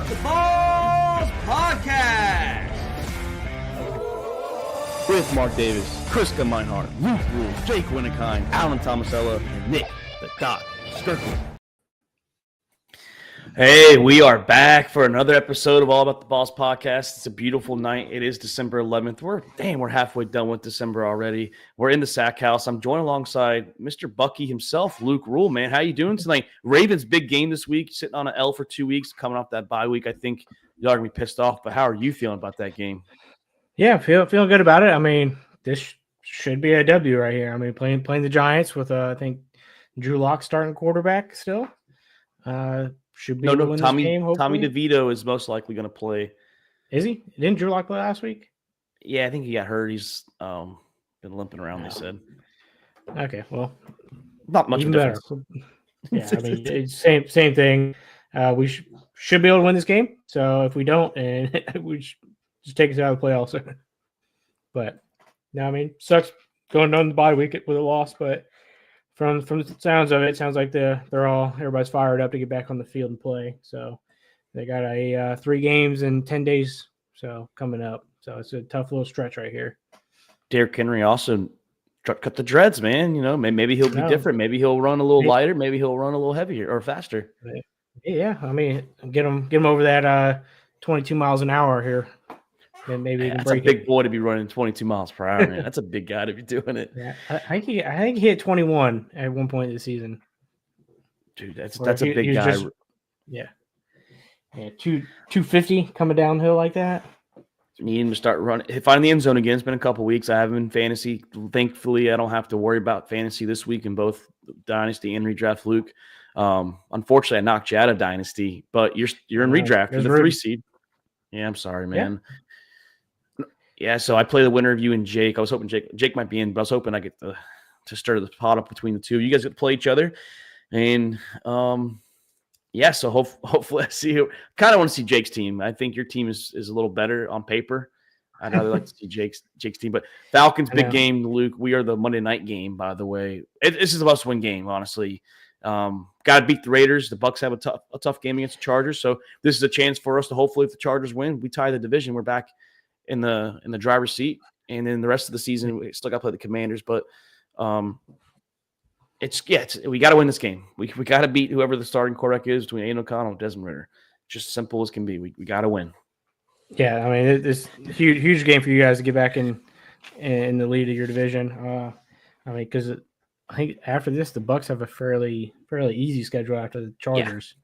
About the Balls podcast with Mark Davis, Kriska Meinhardt, Luke Rule, Jake Winnekind, Alan Tomasella, and Nick the Doc Skirkle. Hey, we are back for another episode of All About the Balls podcast. It's a beautiful night. It is December 11th. We're halfway done with December already. We're in the Sack House. I'm joined alongside Mr. Bucky himself, Luke Rule. Man, how you doing tonight? Ravens big game this week, sitting on an L for 2 weeks, coming off that bye week. I think y'all are gonna be pissed off, but how are you feeling about that game? Yeah, feel good about it. I mean, this should be a W right here. I mean, playing the Giants with I think Drew Lock starting quarterback still. Should be able to win this game, hopefully. Tommy DeVito is most likely going to play. Is he? Didn't Drew Lock play last week? Yeah, I think he got hurt. He's been limping around, they said. Okay, well. Not much better. Yeah, I mean, it's same thing. We should be able to win this game. So if we don't, and we just take us out of the playoffs. But, no, I mean, sucks going on the bye week with a loss, but From the sounds of it, it sounds like everybody's fired up to get back on the field and play. So they got a 3 games in 10 days coming up. So it's a tough little stretch right here. Derrick Henry also cut the dreads, man. You know, maybe he'll be different. Maybe he'll run a little lighter. Maybe he'll run a little heavier or faster. Yeah, I mean, get him over that 22 miles an hour here. Then maybe that's a big boy to be running 22 miles per hour, man. That's a big guy to be doing it. Yeah, I think he hit 21 at one point this season. Dude, that's a big guy. Yeah, 250 coming downhill like that. Need him to start running. Find the end zone again. It's been a couple weeks. I haven't been fantasy. Thankfully, I don't have to worry about fantasy this week in both Dynasty and Redraft. Luke, unfortunately, I knocked you out of Dynasty, but you're in Redraft. You're the 3 seed. Yeah, I'm sorry, man. Yeah, so I play the winner of you and Jake. I was hoping Jake might be in, but I was hoping I get to stir the pot up between the two. You guys get to play each other. And, so hopefully I see you. Kind of want to see Jake's team. I think your team is a little better on paper. I'd rather like to see Jake's team. But Falcons, big game, Luke. We are the Monday night game, by the way. This is a must-win game, honestly. Got to beat the Raiders. The Bucs have a tough game against the Chargers. So this is a chance for us to hopefully, if the Chargers win, we tie the division. We're back in the driver's seat, and then the rest of the season we still got to play the Commanders. But we got to win this game. We got to beat whoever the starting quarterback is between Aiden O'Connell and Desmond Ridder. Just simple as can be. We got to win. Yeah, I mean it's a huge game for you guys to get back in the lead of your division. I mean, because I think after this the Bucs have a fairly easy schedule after the Chargers. Yeah.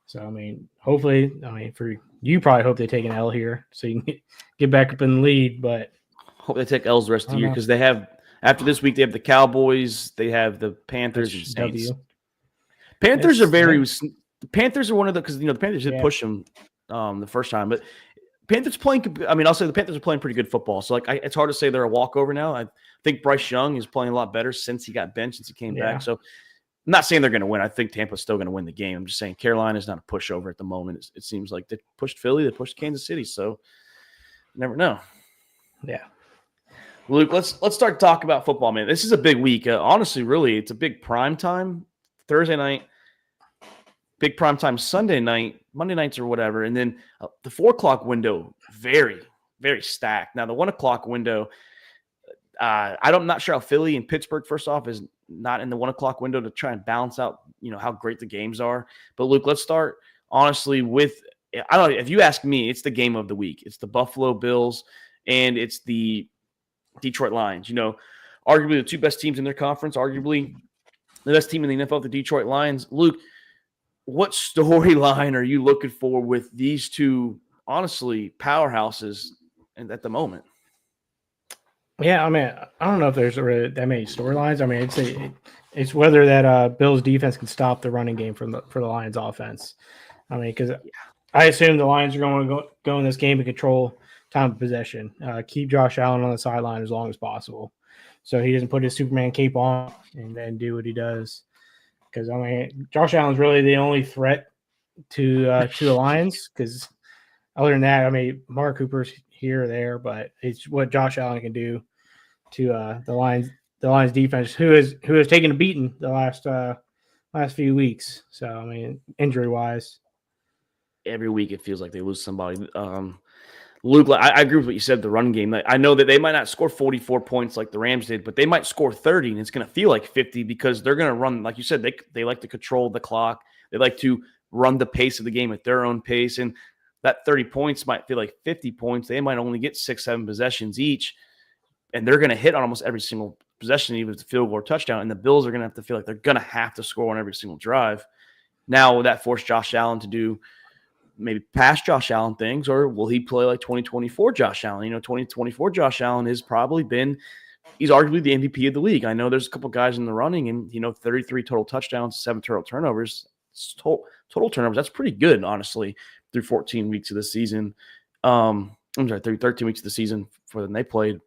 So I mean, hopefully, for you probably hope they take an L here so you can get back up in the lead. But hope they take L's the rest of the year because they have after this week they have the Cowboys, they have the Panthers and Saints. Panthers are the Panthers are one of the because the Panthers did push them the first time, but Panthers playing. I mean, I'll say the Panthers are playing pretty good football. So it's hard to say they're a walkover now. I think Bryce Young is playing a lot better since he got benched, since he came back. So. I'm not saying they're going to win. I think Tampa's still going to win the game. I'm just saying Carolina's not a pushover at the moment. It seems like they pushed Philly, they pushed Kansas City, so you never know. Yeah. Luke, let's start talking about football, man. This is a big week. Honestly, really, it's a big prime time Thursday night, big prime time Sunday night, Monday nights or whatever, and then the 4 o'clock window, very, very stacked. Now, the 1 o'clock window, I'm not sure how Philly and Pittsburgh, first off, is not in the 1 o'clock window to try and balance out, how great the games are. But Luke, let's start honestly with, I don't know, if you ask me, it's the game of the week. It's the Buffalo Bills and it's the Detroit Lions. Arguably the 2 best teams in their conference, arguably the best team in the NFL, the Detroit Lions. Luke, what storyline are you looking for with these 2, honestly, powerhouses at the moment? Yeah, I mean, I don't know if there's really that many storylines. I mean, it's whether that Bills defense can stop the running game for the Lions offense. I mean, because I assume the Lions are going to go in this game and control time of possession, keep Josh Allen on the sideline as long as possible, so he doesn't put his Superman cape on and then do what he does. Because I mean, Josh Allen's really the only threat to the Lions. Because other than that, I mean, Mark Cooper's here or there, but it's what Josh Allen can do to the Lions defense, who has taken a beating the last few weeks. So I mean, injury wise, every week it feels like they lose somebody. Luke, I agree with what you said, the run game. I know that they might not score 44 points like the Rams did, but they might score 30, and it's going to feel like 50 because they're going to run, like you said, they like to control the clock. They like to run the pace of the game at their own pace, and that 30 points might feel like 50 points. They might only get 6-7 possessions each, and they're going to hit on almost every single possession, even if it's a field goal or touchdown, and the Bills are going to have to feel like they're going to have to score on every single drive. Now, will that force Josh Allen to do maybe past Josh Allen things, or will he play like 2024 Josh Allen? 2024 Josh Allen has probably been – he's arguably the MVP of the league. I know there's a couple guys in the running and, 33 total touchdowns, 7 total turnovers. Total turnovers, that's pretty good, honestly, through 14 weeks of the season. I'm sorry, through 13 weeks of the season for them they played.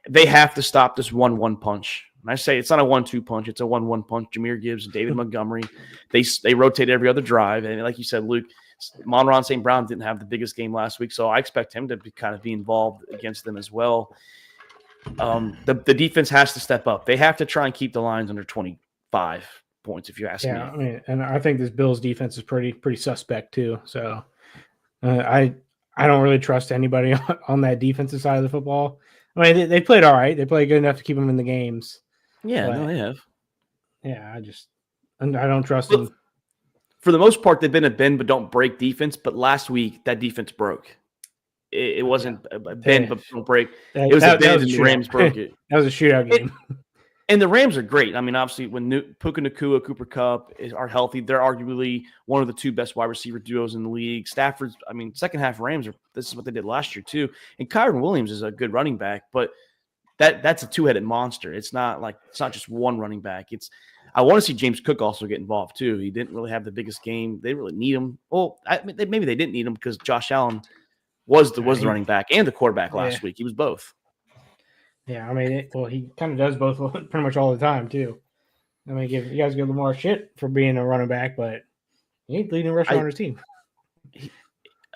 They have to stop this 1-1 punch. And I say it's not a 1-2 punch. It's a 1-1 punch. Jahmyr Gibbs, David Montgomery, they rotate every other drive. And like you said, Luke, Monron St. Brown didn't have the biggest game last week, so I expect him to be involved against them as well. The defense has to step up. They have to try and keep the Lions under 25 points, if you ask me. Yeah, I mean, and I think this Bills defense is pretty suspect too. So I don't really trust anybody on that defensive side of the football. I mean, they played all right. They played good enough to keep them in the games. Yeah, no, they have. Yeah, I don't trust them. For the most part, they've been a bend but don't break defense. But last week, that defense broke. It wasn't a bend but don't break. It was a bend and the Rams broke it. That was a shootout game. And the Rams are great. I mean, obviously, when Puka Nacua, Cooper Kupp are healthy, they're arguably one of the 2 best wide receiver duos in the league. Stafford's, second half Rams this is what they did last year too. And Kyron Williams is a good running back, but that's a 2-headed monster. It's not just one running back. I want to see James Cook also get involved too. He didn't really have the biggest game. They really need him. Well, maybe they didn't need him because Josh Allen was the running back and the quarterback last week. He was both. Yeah, I mean, he kind of does both pretty much all the time too. I mean, you guys give Lamar shit for being a running back, but he ain't leading rusher on his team.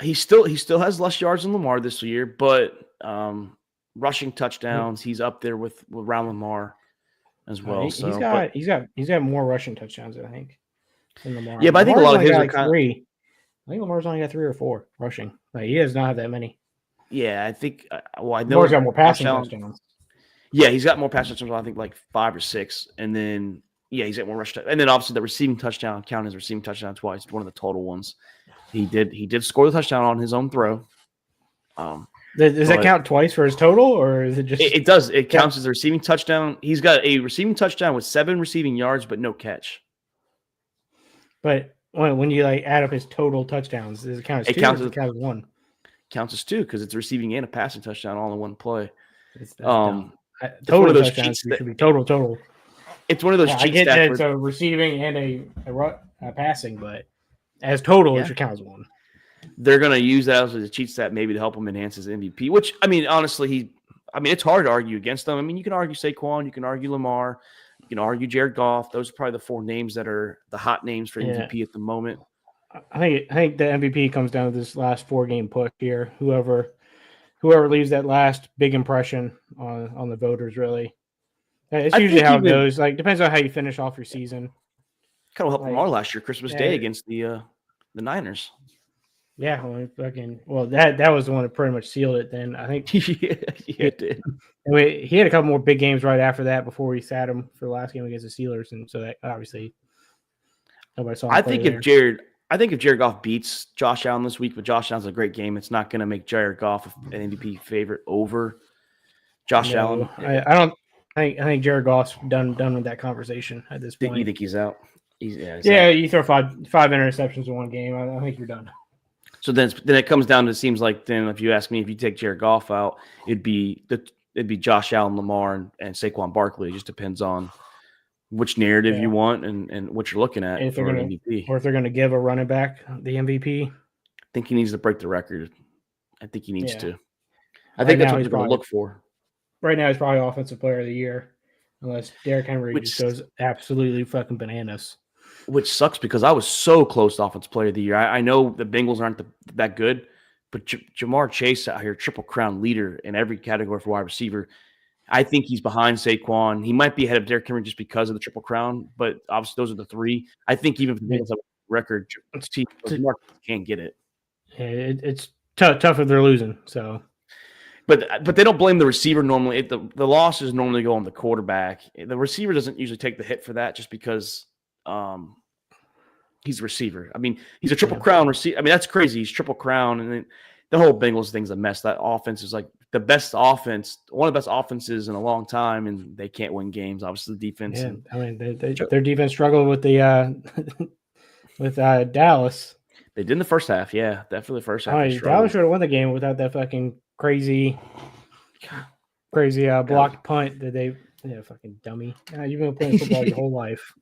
He still has less yards than Lamar this year, but rushing touchdowns, he's up there with around Lamar as well. He's got more rushing touchdowns, I think, than Lamar. Yeah, but I think a lot of his are kind of 3. I think Lamar's only got 3 or 4 rushing. Like, he does not have that many. Yeah, I think. I know Lamar's got more passing touchdowns. Yeah, he's got more passing touchdowns. I think like 5 or 6, and then he's got more rush. And then obviously the receiving touchdown count his receiving touchdown twice. One of the total ones. He did score the touchdown on his own throw. Does that count twice for his total, or is it just? It does. It counts as a receiving touchdown. He's got a receiving touchdown with 7 receiving yards, but no catch. But when you add up his total touchdowns, does it count as 2 or does it count as 1? Counts as 2 because it's receiving and a passing touchdown all in one play. Total touchdowns should be total. It's one of those cheat I get stats that it's a receiving and a passing, but as total, it should count as 1. They're going to use that as a cheat stat maybe to help him enhance his MVP, which, honestly, it's hard to argue against them. You can argue Saquon, you can argue Lamar, you can argue Jared Goff. Those are probably the 4 names that are the hot names for MVP at the moment. I think the MVP comes down to this last 4-game push here. Whoever leaves that last big impression on the voters, really. It's usually how it goes. Depends on how you finish off your season. Kind of helped Lamar last year, Christmas Day against the Niners. Yeah, that was the one that pretty much sealed it. Then I think it did. Anyway, he had a couple more big games right after that before we sat him for the last game against the Steelers, and so that obviously nobody saw him. I think if Jared Goff beats Josh Allen this week, but Josh Allen's a great game, it's not going to make Jared Goff an MVP favorite over Josh Allen. I think Jared Goff's done with that conversation at this point. You think he's out? He's you throw five interceptions in one game. I think you're done. So then it comes down to, it seems like then if you ask me, if you take Jared Goff out, it'd be Josh Allen, Lamar, and Saquon Barkley. It just depends on which narrative you want and what you're looking at for an MVP. Or if they're going to give a running back the MVP. I think he needs to break the record. I think he needs to. I think that's what they're going to look for. Right now, he's probably Offensive Player of the Year, unless Derrick Henry just goes absolutely fucking bananas. Which sucks because I was so close to Offensive Player of the Year. I know the Bengals aren't that good, but Jamar Chase out here, Triple Crown leader in every category for wide receiver. I think he's behind Saquon. He might be ahead of Derrick Henry just because of the Triple Crown, but obviously those are the 3. I think even if the Bengals have record team. Can't get it. Yeah, it's tough if they're losing. So, but they don't blame the receiver normally. The losses normally go on the quarterback. The receiver doesn't usually take the hit for that, just because he's a receiver. I mean, he's a triple crown receiver. I mean, that's crazy. He's triple crown, and then the whole Bengals thing's a mess. That offense is like the best offense, one of the best offenses in a long time, and they can't win games. Obviously, the defense. Yeah, I mean, their defense struggled with the with Dallas. They did in the first half, yeah, definitely the first half. Dallas should have won the game without that fucking crazy blocked punt that they fucking dummy. You've been playing football your whole life.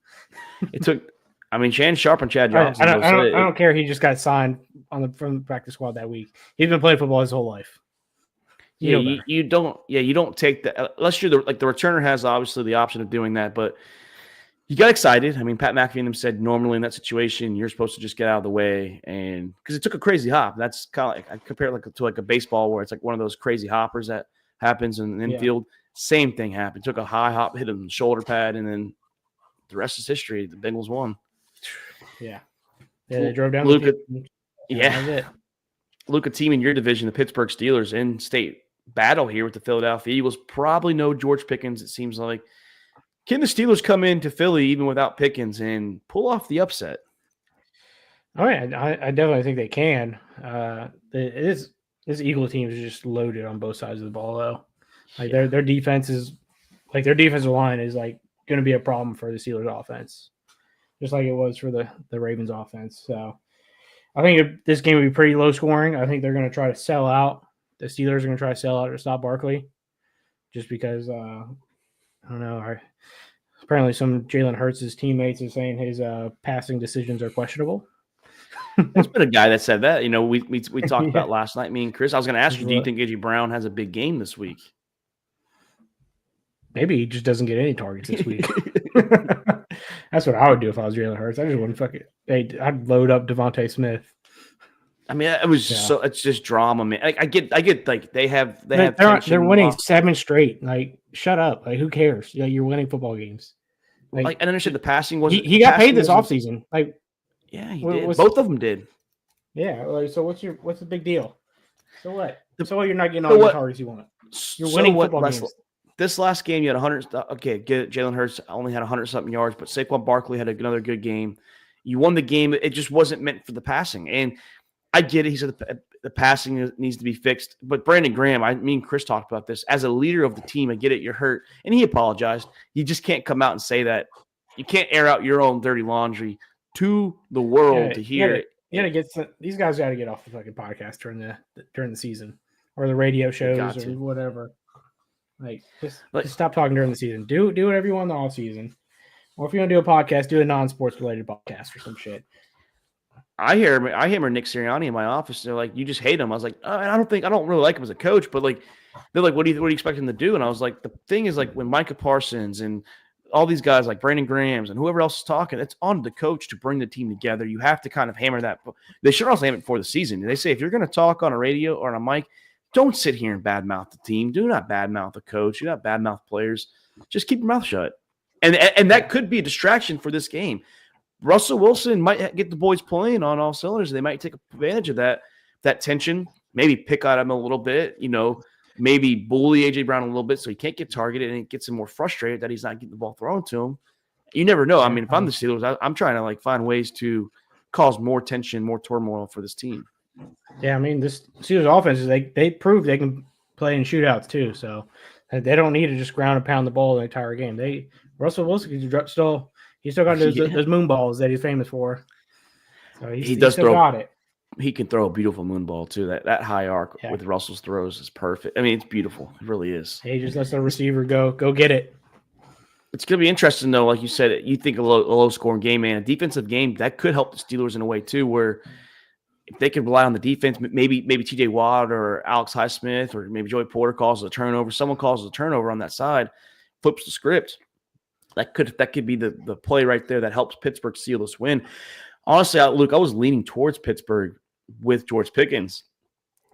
It took. I mean, Shannon Sharp and Chad Johnson. I don't care. He just got signed from the practice squad that week. He's been playing football his whole life. You don't take the unless you're the returner has obviously the option of doing that, but you got excited. I mean, Pat McAfee and them said normally in that situation you're supposed to just get out of the way, and because it took a crazy hop. That's kind of like I compare it to a baseball where it's like one of those crazy hoppers that happens in the infield. Same thing happened. Took a high hop, hit him in the shoulder pad, and then the rest is history. The Bengals won. Yeah, they drove down. Luka, Luka, team in your division, the Pittsburgh Steelers, in state battle here with the Philadelphia Eagles. Probably no George Pickens. It seems like. Can the Steelers come into Philly even without Pickens and pull off the upset? Oh yeah, I definitely think they can. This Eagle team is just loaded on both sides of the ball, though. Like their defense is, like their defensive line is like going to be a problem for the Steelers offense, just like it was for the Ravens offense. So I think this game will be pretty low scoring. I think they're going to try to sell out. The Steelers are going to try to sell out to stop Barkley, just because I don't know. Apparently, some Jalen Hurts' teammates are saying his passing decisions are questionable. There's been a guy that said that. We talked about last night, me and Chris. I was going to ask you, do you think A.J. Brown has a big game this week? Maybe he just doesn't get any targets this week. That's what I would do if I was Jalen Hurts. I just wouldn't I'd load up Devontae Smith. I mean, it was so. It's just drama, man. I get. Like they're winning 7 straight. Like, shut up. Like, who cares? You're winning football games. Like, I understand the passing wasn't. He got paid this offseason. Like, yeah, he did. Both of them did. Yeah. Like, so what's the big deal? So what? You're not getting all the targets you want. You're winning football games. This last game, you had 100. Okay, get it. Jalen Hurts only had 100-something yards, but Saquon Barkley had another good game. You won the game. It just wasn't meant for the passing, and I get it. He said the passing needs to be fixed. But Brandon Graham, me and Chris talked about this. As a leader of the team, I get it. You're hurt. And he apologized. You just can't come out and say that. You can't air out your own dirty laundry to the world to hear it. You gotta get these guys got to get off the fucking podcast during the season or the radio shows or whatever. Like just stop talking during the season. Do whatever you want in the off season. Or if you want to do a podcast, do a non-sports related podcast or some shit. I hear Nick Sirianni in my office. They're like, "You just hate him." I was like, I don't really like him as a coach, but like, they're like, "What do you expect him to do?" And I was like, the thing is, like, when Micah Parsons and all these guys like Brandon Grahams and whoever else is talking, it's on the coach to bring the team together. You have to kind of hammer that. They should also hammer it before the season. They say if you're going to talk on a radio or on a mic, don't sit here and badmouth the team. Do not badmouth the coach. Do not badmouth players. Just keep your mouth shut. And that could be a distraction for this game. Russell Wilson might get the boys playing on all cylinders. They might take advantage of that tension, maybe pick at him a little bit, maybe bully A.J. Brown a little bit so he can't get targeted, and it gets him more frustrated that he's not getting the ball thrown to him. You never know. I mean, if I'm the Steelers, I'm trying to like find ways to cause more tension, more turmoil for this team. Yeah, I mean, this Steelers offense, they prove they can play in shootouts too, so they don't need to just ground and pound the ball the entire game. Russell Wilson He's still got those moon balls that he's famous for. So he does still got it. He can throw a beautiful moon ball too. That high arc with Russell's throws is perfect. I mean, it's beautiful. It really is. He just lets the receiver go get it. It's going to be interesting though. Like you said, you think a low scoring game, man. A defensive game that could help the Steelers in a way too, where if they can rely on the defense, maybe T.J. Watt or Alex Highsmith or maybe Joey Porter calls a turnover. Someone calls a turnover on that side, flips the script. That could be the play right there that helps Pittsburgh seal this win. Honestly, Luke, I was leaning towards Pittsburgh with George Pickens.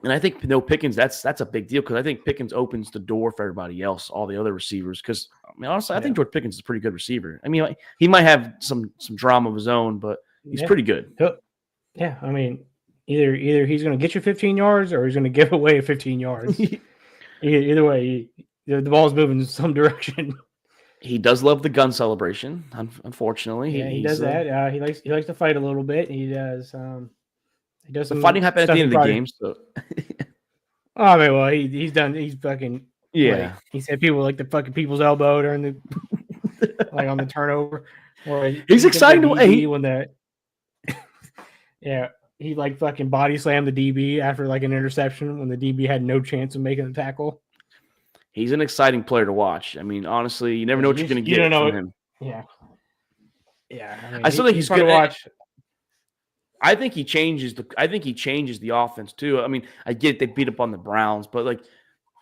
And I think Pickens, that's a big deal because I think Pickens opens the door for everybody else, all the other receivers. Because, I mean, honestly, I think George Pickens is a pretty good receiver. I mean, he might have some drama of his own, but He's pretty good. Yeah, I mean, either he's going to get you 15 yards or he's going to give away 15 yards. Either way, the ball's moving in some direction. He does love the gun celebration. Unfortunately, yeah, he does that. He likes to fight a little bit. He does. He does the some fighting happened at the end of the game. So, I mean, well, he's done. He's fucking yeah. He said people like the fucking people's elbow during the like on the turnover. Or he's excited to when that. Yeah, he like fucking body slammed the DB after like an interception when the DB had no chance of making the tackle. He's an exciting player to watch. I mean, honestly, you never know what you're going to get from him. Yeah. Yeah. I, mean, I still think he's good to watch. I think he changes the offense too. I mean, I get they beat up on the Browns, but like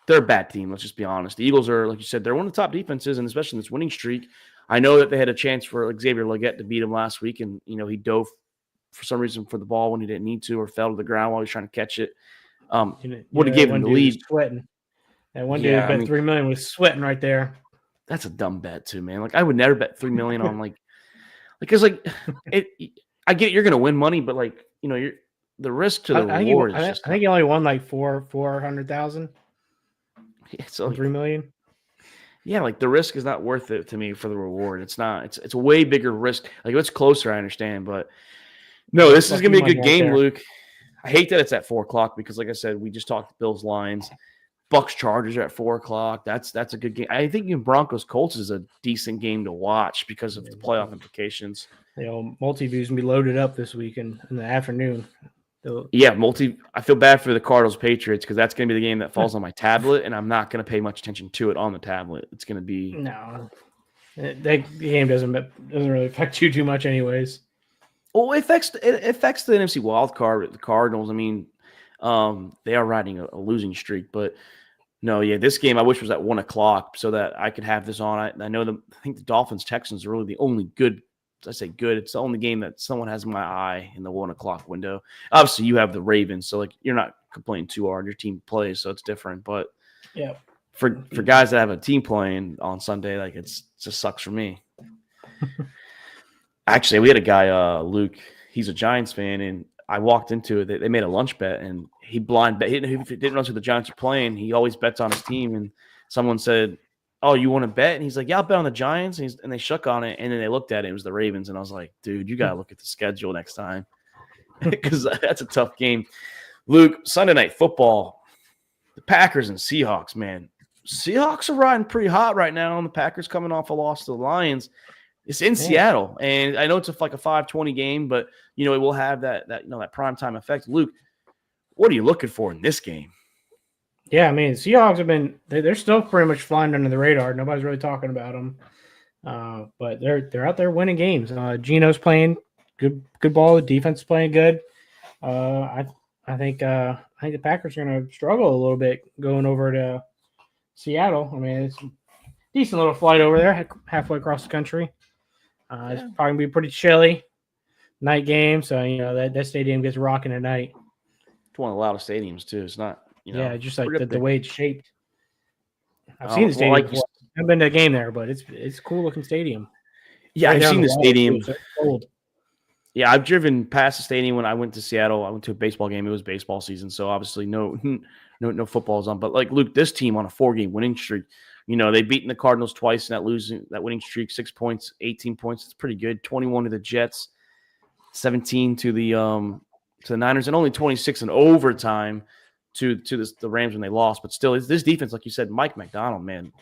they're a bad team. Let's just be honest. The Eagles are, like you said, they're one of the top defenses, and especially in this winning streak. I know that they had a chance for Xavier Legette to beat him last week, and he dove for some reason for the ball when he didn't need to, or fell to the ground while he was trying to catch it. Would have given him the lead. Sweating. That one dude bet $3 million was sweating right there. That's a dumb bet too, man. Like I would never bet $3 million on because I get you're gonna win money, but you're the risk to the reward is just. I think he only won like 400,000. Yeah, so $3 million. Yeah, like the risk is not worth it to me for the reward. It's not. It's a way bigger risk. Like if it's closer, I understand, but no, this is gonna be a good game, Luke. I hate that it's at 4:00 because, like I said, we just talked Bills Lions. Bucks Chargers are at 4:00. That's a good game. I think even Broncos Colts is a decent game to watch because of the playoff implications. Multi-view's gonna be loaded up this week in the afternoon. Yeah, I feel bad for the Cardinals Patriots because that's gonna be the game that falls on my tablet, and I'm not gonna pay much attention to it on the tablet. It's gonna be that game doesn't really affect you too much, anyways. Well, it affects the NFC wild card. The Cardinals. I mean, they are riding a losing streak, but. No, yeah, this game I wish was at 1:00 so that I could have this on. I know I think the Dolphins Texans are really the only good. I say good. It's the only game that someone has my eye in the 1:00 window. Obviously, you have the Ravens, so you're not complaining too hard. Your team plays, so it's different. But yeah, for guys that have a team playing on Sunday, it just sucks for me. Actually, we had a guy, Luke. He's a Giants fan, and I walked into it. They made a lunch bet, and he blind bet. He didn't know who the Giants are playing. He always bets on his team. And someone said, "Oh, you want to bet?" And he's like, "Yeah, I'll bet on the Giants." And they shook on it, and then they looked at it. It was the Ravens, and I was like, "Dude, you gotta look at the schedule next time because that's a tough game." Luke, Sunday Night Football, the Packers and Seahawks. Man, Seahawks are riding pretty hot right now, and the Packers coming off a loss to the Lions. It's in Seattle, and I know it's like a 5:20 game, but it will have that primetime effect. Luke, what are you looking for in this game? Yeah, I mean, Seahawks have been they're still pretty much flying under the radar. Nobody's really talking about them, but they're out there winning games. Geno's playing good ball. The defense is playing good. I think the Packers are going to struggle a little bit going over to Seattle. I mean, it's a decent little flight over there, halfway across the country. It's probably going to be pretty chilly night game, so that stadium gets rocking at night. It's one of the loudest stadiums too. It's not, just like the way it's shaped. I've seen the stadium. I haven't been to a game there, but it's a cool looking stadium. Yeah, I've seen the stadium. It's old. Yeah, I've driven past the stadium when I went to Seattle. I went to a baseball game. It was baseball season, so obviously no football's on. But Luke, this team on a 4-game winning streak. They've beaten the Cardinals twice in that winning streak, 6 points, 18 points. It's pretty good. 21 to the Jets, 17 to the Niners, and only 26 in overtime to the Rams when they lost. But still, this defense, like you said, Mike McDonald, man,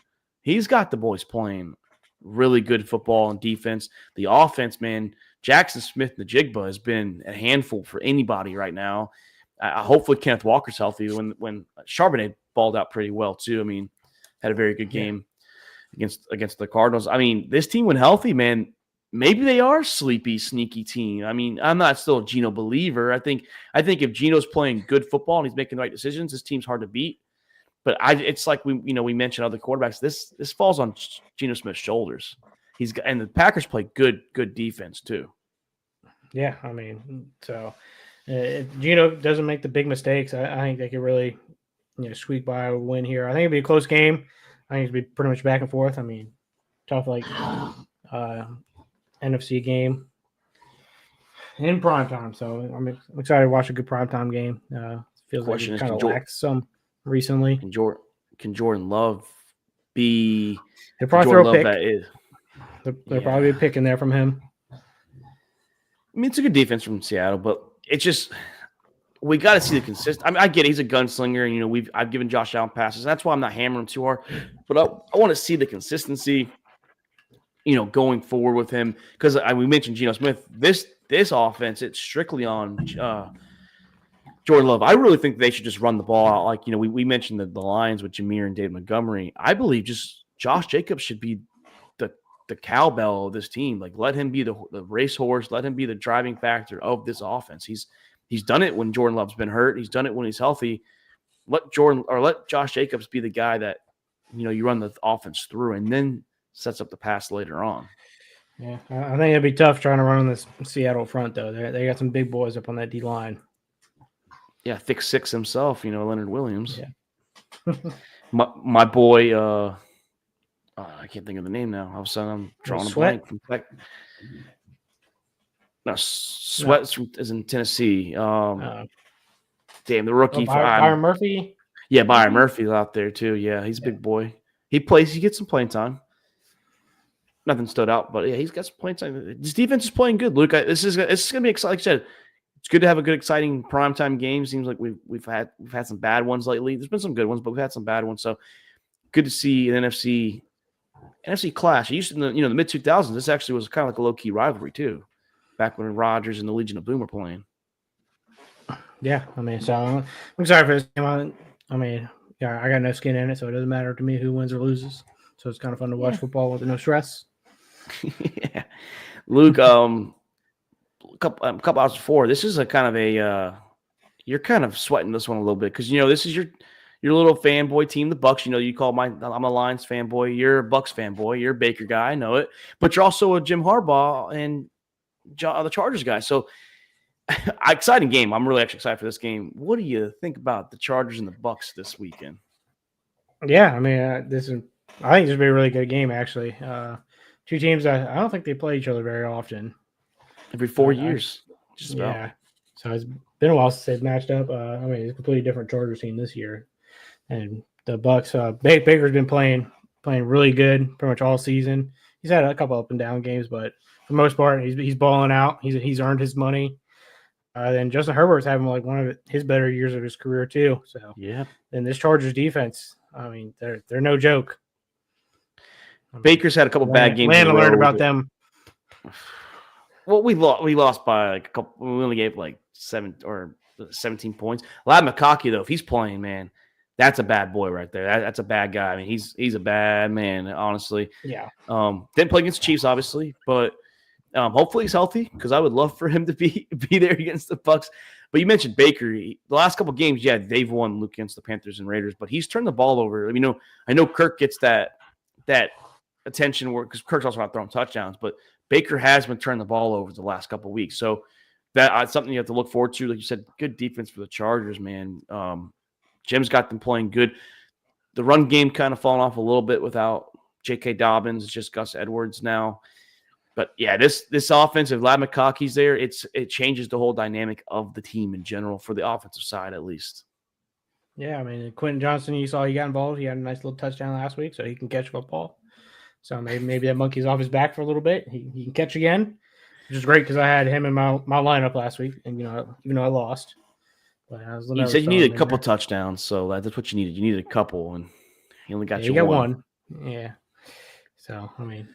he's got the boys playing really good football and defense. The offense, man, Jackson Smith and the Jigba has been a handful for anybody right now. Hopefully Kenneth Walker's healthy. When Charbonnet balled out pretty well too. I mean, had a very good game against the Cardinals. I mean, this team when healthy, man, maybe they are sleepy, sneaky team. I mean, I'm not still a Geno believer. I think if Geno's playing good football and he's making the right decisions, this team's hard to beat. But it's like we mentioned other quarterbacks. This falls on Geno Smith's shoulders. And the Packers play good defense too. Yeah, I mean, so if Geno doesn't make the big mistakes, I think they could really squeak by a win here. I think it'd be a close game. I think it'd be pretty much back and forth. I mean, tough NFC game. in prime time. So I'm excited to watch a good prime time game. Feels like Question it is, kind of lacked some recently. can Jordan Love be They'll the probably Jordan throw a Love pick. that is? There'll probably be a pick in there from him. I mean, it's a good defense from Seattle, but it's just we got to see the consistent. I mean, I get it, he's a gunslinger, and I've given Josh Allen passes. That's why I'm not hammering him too hard. But I want to see the consistency, going forward with him, because we mentioned Geno Smith. This offense, it's strictly on Jordan Love. I really think they should just run the ball out. Like we mentioned the Lions with Jameer and David Montgomery. I believe just Josh Jacobs should be the cowbell of this team. Like, let him be the racehorse. Let him be the driving factor of this offense. He's done it when Jordan Love's been hurt. He's done it when he's healthy. Let Josh Jacobs be the guy that you run the offense through, and then sets up the pass later on. Yeah, I think it'd be tough trying to run on this Seattle front though. They got some big boys up on that D line. Yeah, thick six himself. Leonard Williams. Yeah. my boy. I can't think of the name now. All of a sudden, I'm drawing a blank. No, Sweat is in Tennessee. Damn, the rookie. Byron Murphy? Yeah, Byron Murphy's out there too. Yeah, he's a big boy. He gets some playing time. Nothing stood out, but yeah, he's got some playing time. This defense is playing good, Luke. This is going to be exciting. Like I said, it's good to have a good, exciting primetime game. Seems like we've had some bad ones lately. There's been some good ones, but we've had some bad ones. So good to see an NFC clash. It used to, in the mid 2000s, this actually was kind of like a low key rivalry too, back when Rodgers and the Legion of Boom were playing. Yeah, I mean, so I'm excited for this game. I mean, yeah, I got no skin in it, so it doesn't matter to me who wins or loses. So it's kind of fun to watch football with no stress. Yeah, Luke. A couple hours before, this is a kind of a you're kind of sweating this one a little bit because this is your little fanboy team, the Bucks. You call I'm a Lions fanboy. You're a Bucks fanboy. You're a Baker guy. I know it, but you're also a Jim Harbaugh and the Chargers guy. So exciting game. I'm really actually excited for this game. What do you think about the Chargers and the Bucks this weekend? Yeah, I mean, I think this will be a really good game actually. Two teams that I don't think they play each other very often. Every 4 years, just about. Yeah. So it's been a while since they've matched up. I mean, it's a completely different Chargers team this year, and the Bucks. Baker's been playing really good pretty much all season. He's had a couple up and down games, but for the most part, he's balling out. He's earned his money. Then Justin Herbert's having like one of his better years of his career too. So yeah. Then this Chargers defense, I mean, they're no joke. Baker's had a couple bad games. Land learned about them. Well, we lost by like a couple. We only gave like 17 points. Lad McConkey, though, if he's playing, man, that's a bad boy right there. That's a bad guy. I mean, he's a bad man, honestly. Yeah. Didn't play against the Chiefs, obviously, but hopefully he's healthy because I would love for him to be there against the Bucks. But you mentioned Baker. The last couple of games, yeah, they've won, Luke, against the Panthers and Raiders, but he's turned the ball over. I mean, I know Kirk gets that attention because Kirk's also not throwing touchdowns, but Baker has been turning the ball over the last couple of weeks. So that's something you have to look forward to. Like you said, good defense for the Chargers, man. Jim's got them playing good. The run game kind of fallen off a little bit without J.K. Dobbins. It's just Gus Edwards now. But yeah, this offense, if Lad McConkey's there, it changes the whole dynamic of the team in general for the offensive side, at least. Yeah, I mean, Quentin Johnson, you saw he got involved. He had a nice little touchdown last week, so he can catch football. So maybe that monkey's off his back for a little bit. He can catch again, which is great because I had him in my lineup last week, and even though I lost, but you said you needed a couple touchdowns, so that's what you needed. You needed a couple, and he only got you one. Yeah. So I mean,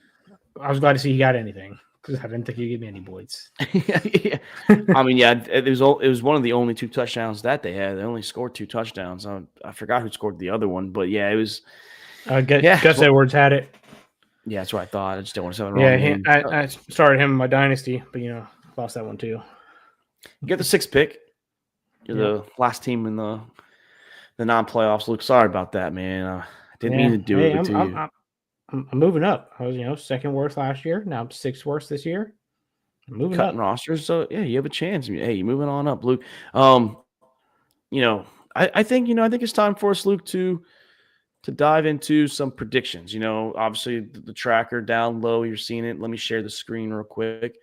I was glad to see he got anything because I didn't think he'd give me any points. Yeah. I mean, yeah, it was one of the only 2 touchdowns that they had. They only scored 2 touchdowns. I forgot who scored the other one, but yeah, it was. Gus Edwards had it. Yeah, that's what I thought. I just don't want to say it wrong. Yeah, I started him in my dynasty, but lost that one too. You get the 6th pick. You're the last team in the non-playoffs. Luke, sorry about that, man. I didn't mean to do it to you. I'm moving up. I was, second worst last year. Now I'm 6th worst this year. I'm moving Cutting up. rosters, so yeah, you have a chance. Hey, you're moving on up, Luke. I think it's time for us, Luke, to dive into some predictions. Obviously the tracker down low, you're seeing it. Let me share the screen real quick.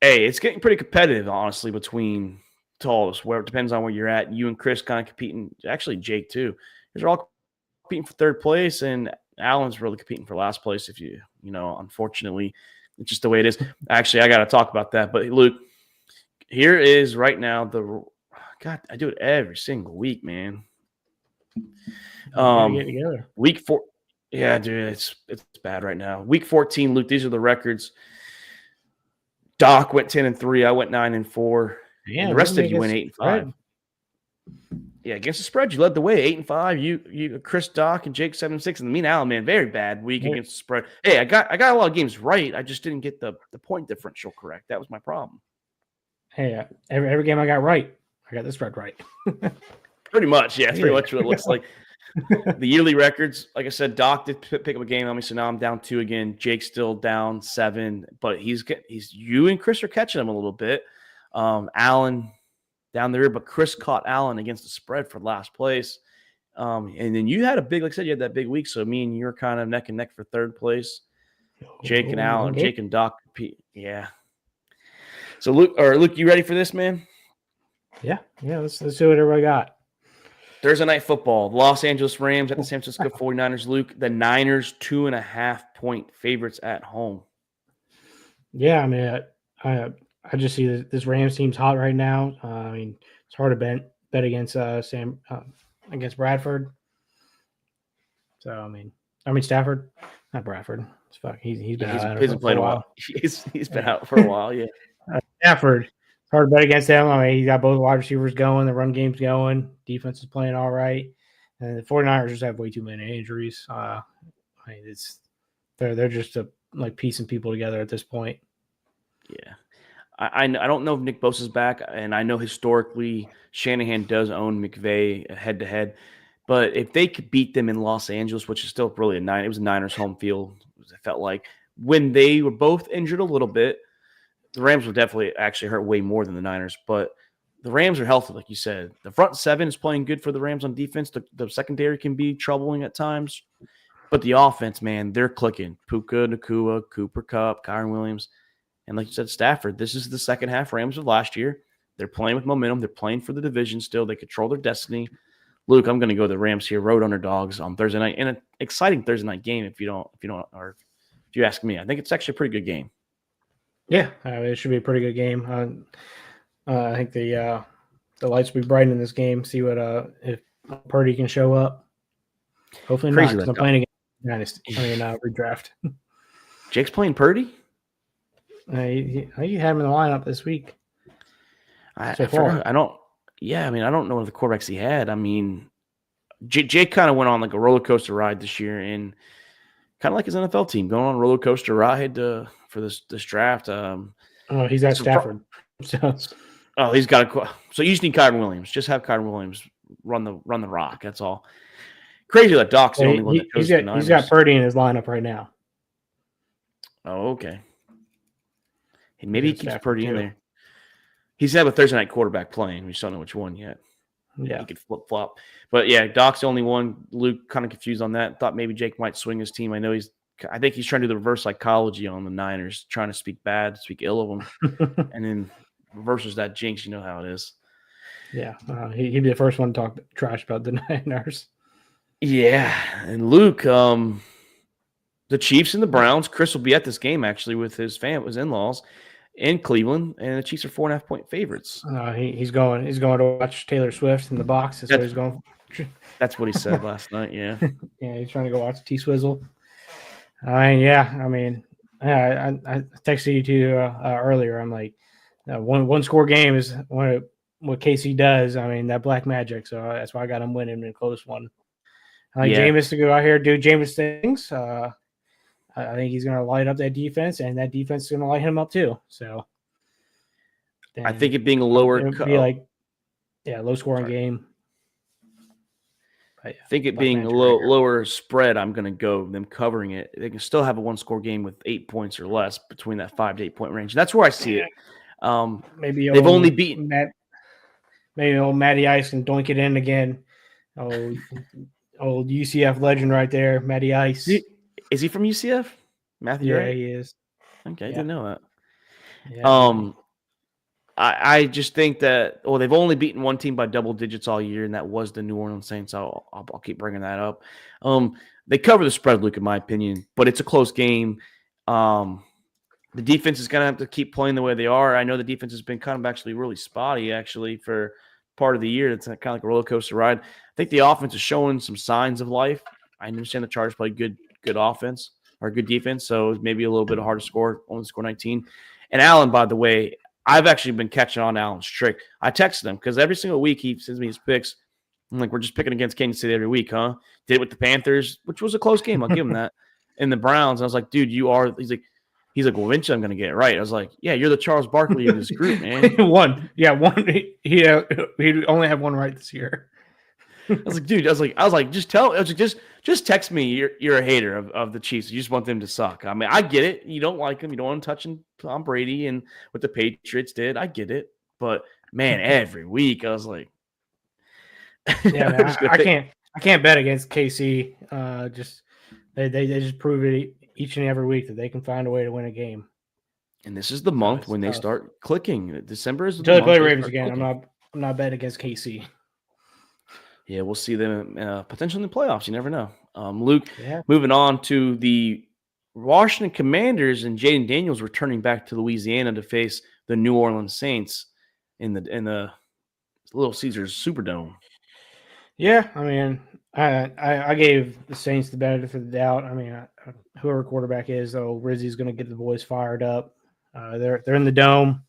Hey, it's getting pretty competitive, honestly, between tallest, where it depends on where you're at. You and Chris kind of competing. Actually, Jake, too. They're all competing for third place, and Allen's really competing for last place. Unfortunately, it's just the way it is. Actually, I got to talk about that. But Luke, here is right now God, I do it every single week, man. Get together. Week 4. Yeah, dude, it's bad right now. Week 14, Luke, these are the records. Doc went 10-3. I went 9-4. Yeah, and the rest of you went 8-5. Yeah, against the spread, you led the way 8-5. You, Chris, Doc, and Jake 7-6, and me and Alan, man, very bad week against the spread. Hey, I got a lot of games right. I just didn't get the point differential correct. That was my problem. Hey, every game I got right, I got the spread right. Pretty much, yeah. It's pretty much what it looks like. The yearly records, like I said, Doc did pick up a game on me, so now I'm down 2 again. Jake's still down 7, but he's you and Chris are catching him a little bit. Alan down the rear, but Chris caught Allen against the spread for last place. And then you had a big, like I said, you had that big week. So me and you were kind of neck and neck for third place. Jake and Allen, Jake and Doc compete. Yeah. So Luke, you ready for this, man? Yeah. Let's see what everybody got. Thursday night football. Los Angeles Rams at the San Francisco 49ers. Luke, the Niners 2.5-point favorites at home. Yeah, I mean, I just see this Rams team's hot right now. I mean, it's hard to bet against against Bradford. So I mean Stafford, not Bradford. It's fuck. He's been out for a while. He's been out for a while. Yeah. Stafford. It's hard to bet against him. I mean, he's got both wide receivers going. The run game's going. Defense is playing all right. And the 49ers just have way too many injuries. I mean, they're just like piecing people together at this point. Yeah. I don't know if Nick Bosa's back, and I know historically Shanahan does own McVay head-to-head. But if they could beat them in Los Angeles, which is still really it was a Niners home field, it felt like, when they were both injured a little bit, the Rams were definitely actually hurt way more than the Niners. But the Rams are healthy, like you said. The front seven is playing good for the Rams on defense. The secondary can be troubling at times. But the offense, man, they're clicking. Puka, Nakua, Cooper Kupp, Kyron Williams. And like you said, Stafford, this is the second half Rams of last year. They're playing with momentum. They're playing for the division still. They control their destiny. Luke, I'm going to go the Rams here, road underdogs on Thursday night, in an exciting Thursday night game. If you ask me, I think it's actually a pretty good game. Yeah, it should be a pretty good game. I think the lights will be bright in this game. See what if Purdy can show up. Hopefully not, because I'm playing against redraft. Jake's playing Purdy. You have him in the lineup this week. I forgot. I don't know what the quarterbacks he had. I mean, Jake kind of went on like a roller coaster ride this year, and kind of like his NFL team, going on a roller coaster ride for this draft. He's got Stafford. He's got a. So you just need Kyron Williams. Just have Kyron Williams run the rock. That's all. Crazy that Doc's the only one that goes to the Niners. He's got Purdy in his lineup right now. Oh, okay. Maybe he keeps Purdy in there. He's had a Thursday night quarterback playing. We just don't know which one yet. Yeah. He could flip-flop. But, yeah, Doc's the only one. Luke kind of confused on that. Thought maybe Jake might swing his team. I think he's trying to do the reverse psychology on the Niners, trying to speak ill of them, and then reverses that jinx. You know how it is. Yeah. He'd be the first one to talk trash about the Niners. Yeah. And Luke, the Chiefs and the Browns, Chris will be at this game, actually, with his in-laws in Cleveland, and the Chiefs are 4.5-point favorites. He's going to watch Taylor Swift in the box. That's what he's going. That's what he said last night. Yeah. Yeah, he's trying to go watch T-Swizzle. I texted you too earlier. I'm like, one score game is what KC does. I mean, that black magic. So that's why I got him winning in a close one. I like Jameis to go out here do Jameis things. I think he's going to light up that defense, and that defense is going to light him up too. So I think it being a lower, low scoring game. I think it being a lower spread, I'm going to go them covering it. They can still have a one-score game with 8 points or less between that 5 to 8 point range. That's where I see it. Maybe they've only beaten maybe old Matty Ice can doink it in again. Old UCF legend right there, Matty Ice. Is he from UCF? Matthew? Yeah, Ray? he is. Okay, I didn't know that. Yeah. I just think that they've only beaten one team by double digits all year, and that was the New Orleans Saints. I'll keep bringing that up. They cover the spread, Luke, in my opinion, but it's a close game. The defense is going to have to keep playing the way they are. I know the defense has been kind of actually really spotty for part of the year. It's kind of like a roller coaster ride. I think the offense is showing some signs of life. I understand the Chargers play good offense or good defense, so maybe a little bit hard to score, only score 19. And Allen, by the way, I've actually been catching on to Allen's trick. I texted him because every single week he sends me his picks. I'm like, we're just picking against Kansas City every week, huh? Did it with the Panthers, which was a close game. I'll give him that. And the Browns. I was like, dude, you are. He's like, well, eventually I'm going to get it right. I was like, yeah, you're the Charles Barkley of this group, man. One. He only had one right this year. I was like, dude, I was like, just text me. You're a hater of the Chiefs. You just want them to suck. I mean, I get it. You don't like them. You don't want them touching Tom Brady and what the Patriots did. I get it. But man, every week I was like, yeah, man, I can't bet against KC. They just prove it each and every week that they can find a way to win a game. And this is the month when they start clicking. December is until they play Ravens again. Clicking. I'm not betting against KC. Yeah, we'll see them potentially in the playoffs. You never know. Luke, moving on to the Washington Commanders and Jaden Daniels returning back to Louisiana to face the New Orleans Saints in the Little Caesars Superdome. Yeah, I mean, I gave the Saints the benefit of the doubt. I mean, whoever quarterback is, though, Rizzi's going to get the boys fired up. They're in the dome.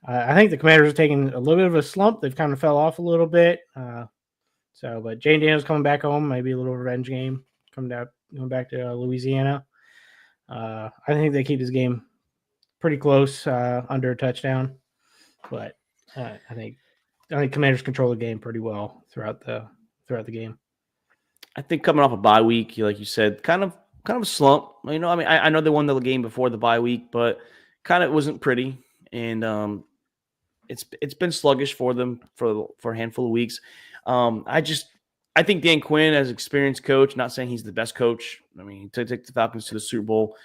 I think the Commanders are taking a little bit of a slump. They've kind of fell off a little bit. But Jane Daniels coming back home, maybe a little revenge game, going back to Louisiana. I think they keep this game pretty close, under a touchdown. But I think Commanders control the game pretty well throughout the game. I think coming off a bye week, like you said, kind of a slump. You know, I mean, I know they won the game before the bye week, but kind of wasn't pretty, and it's been sluggish for them for a handful of weeks. I think Dan Quinn, as experienced coach, not saying he's the best coach. I mean, he took the Falcons to the Super Bowl.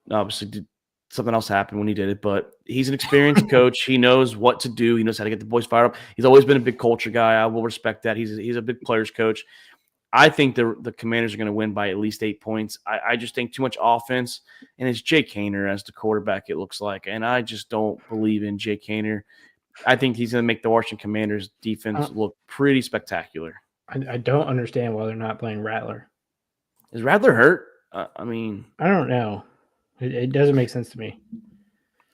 Obviously, something else happened when he did it, but he's an experienced coach. He knows what to do. He knows how to get the boys fired up. He's always been a big culture guy. I will respect that. He's a big players coach. I think the Commanders are going to win by at least 8 points. I just think too much offense, and it's Jake Haener as the quarterback, it looks like, and I just don't believe in Jake Haener. I think he's going to make the Washington Commanders defense look pretty spectacular. I don't understand why they're not playing Rattler. Is Rattler hurt? I mean, I don't know. It doesn't make sense to me.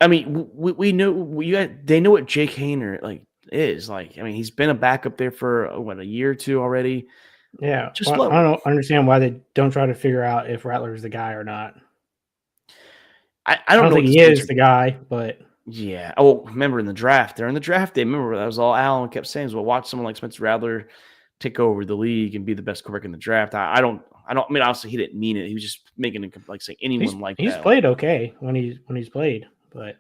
I mean, we know they know what Jake Haener is like. I mean, he's been a backup there for a year or two already. Yeah, I don't understand why they don't try to figure out if Rattler is the guy or not. I don't know think he is the guy, but yeah. Oh, remember in the draft? They're in the draft. They remember that was all Allen kept saying is, "Well, watch someone like Spencer Rattler take over the league and be the best quarterback in the draft." I don't. I mean, obviously he didn't mean it. He was just making it like saying anyone like that. He's played okay when he's played, but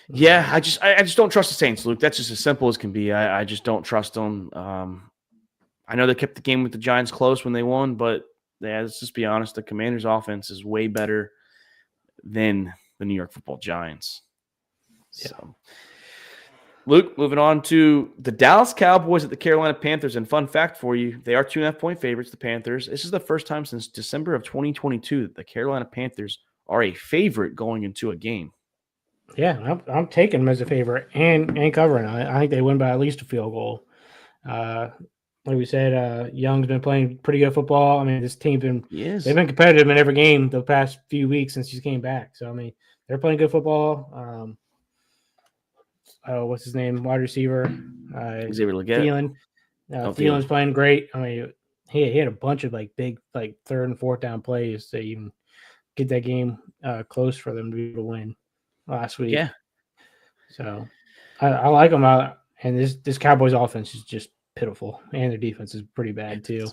yeah, I just don't trust the Saints, Luke. That's just as simple as can be. I just don't trust them. I know they kept the game with the Giants close when they won, but let's just be honest. The Commanders' offense is way better than the New York Football Giants. Yeah. So, Luke, moving on to the Dallas Cowboys at the Carolina Panthers. And fun fact for you, they are 2.5-point favorites, the Panthers. This is the first time since December of 2022 that the Carolina Panthers are a favorite going into a game. Yeah, I'm taking them as a favorite and covering. I think they win by at least a field goal. Like we said, Young's been playing pretty good football. I mean, this team's they've been competitive in every game the past few weeks since he came back. So, I mean, they're playing good football. What's his name? Wide receiver. Xavier Legette. Thielen's playing great. I mean, he had a bunch of big third and fourth down plays to even get that game close for them to be able to win last week. Yeah. So I like them out, and this Cowboys offense is just pitiful, and their defense is pretty bad too.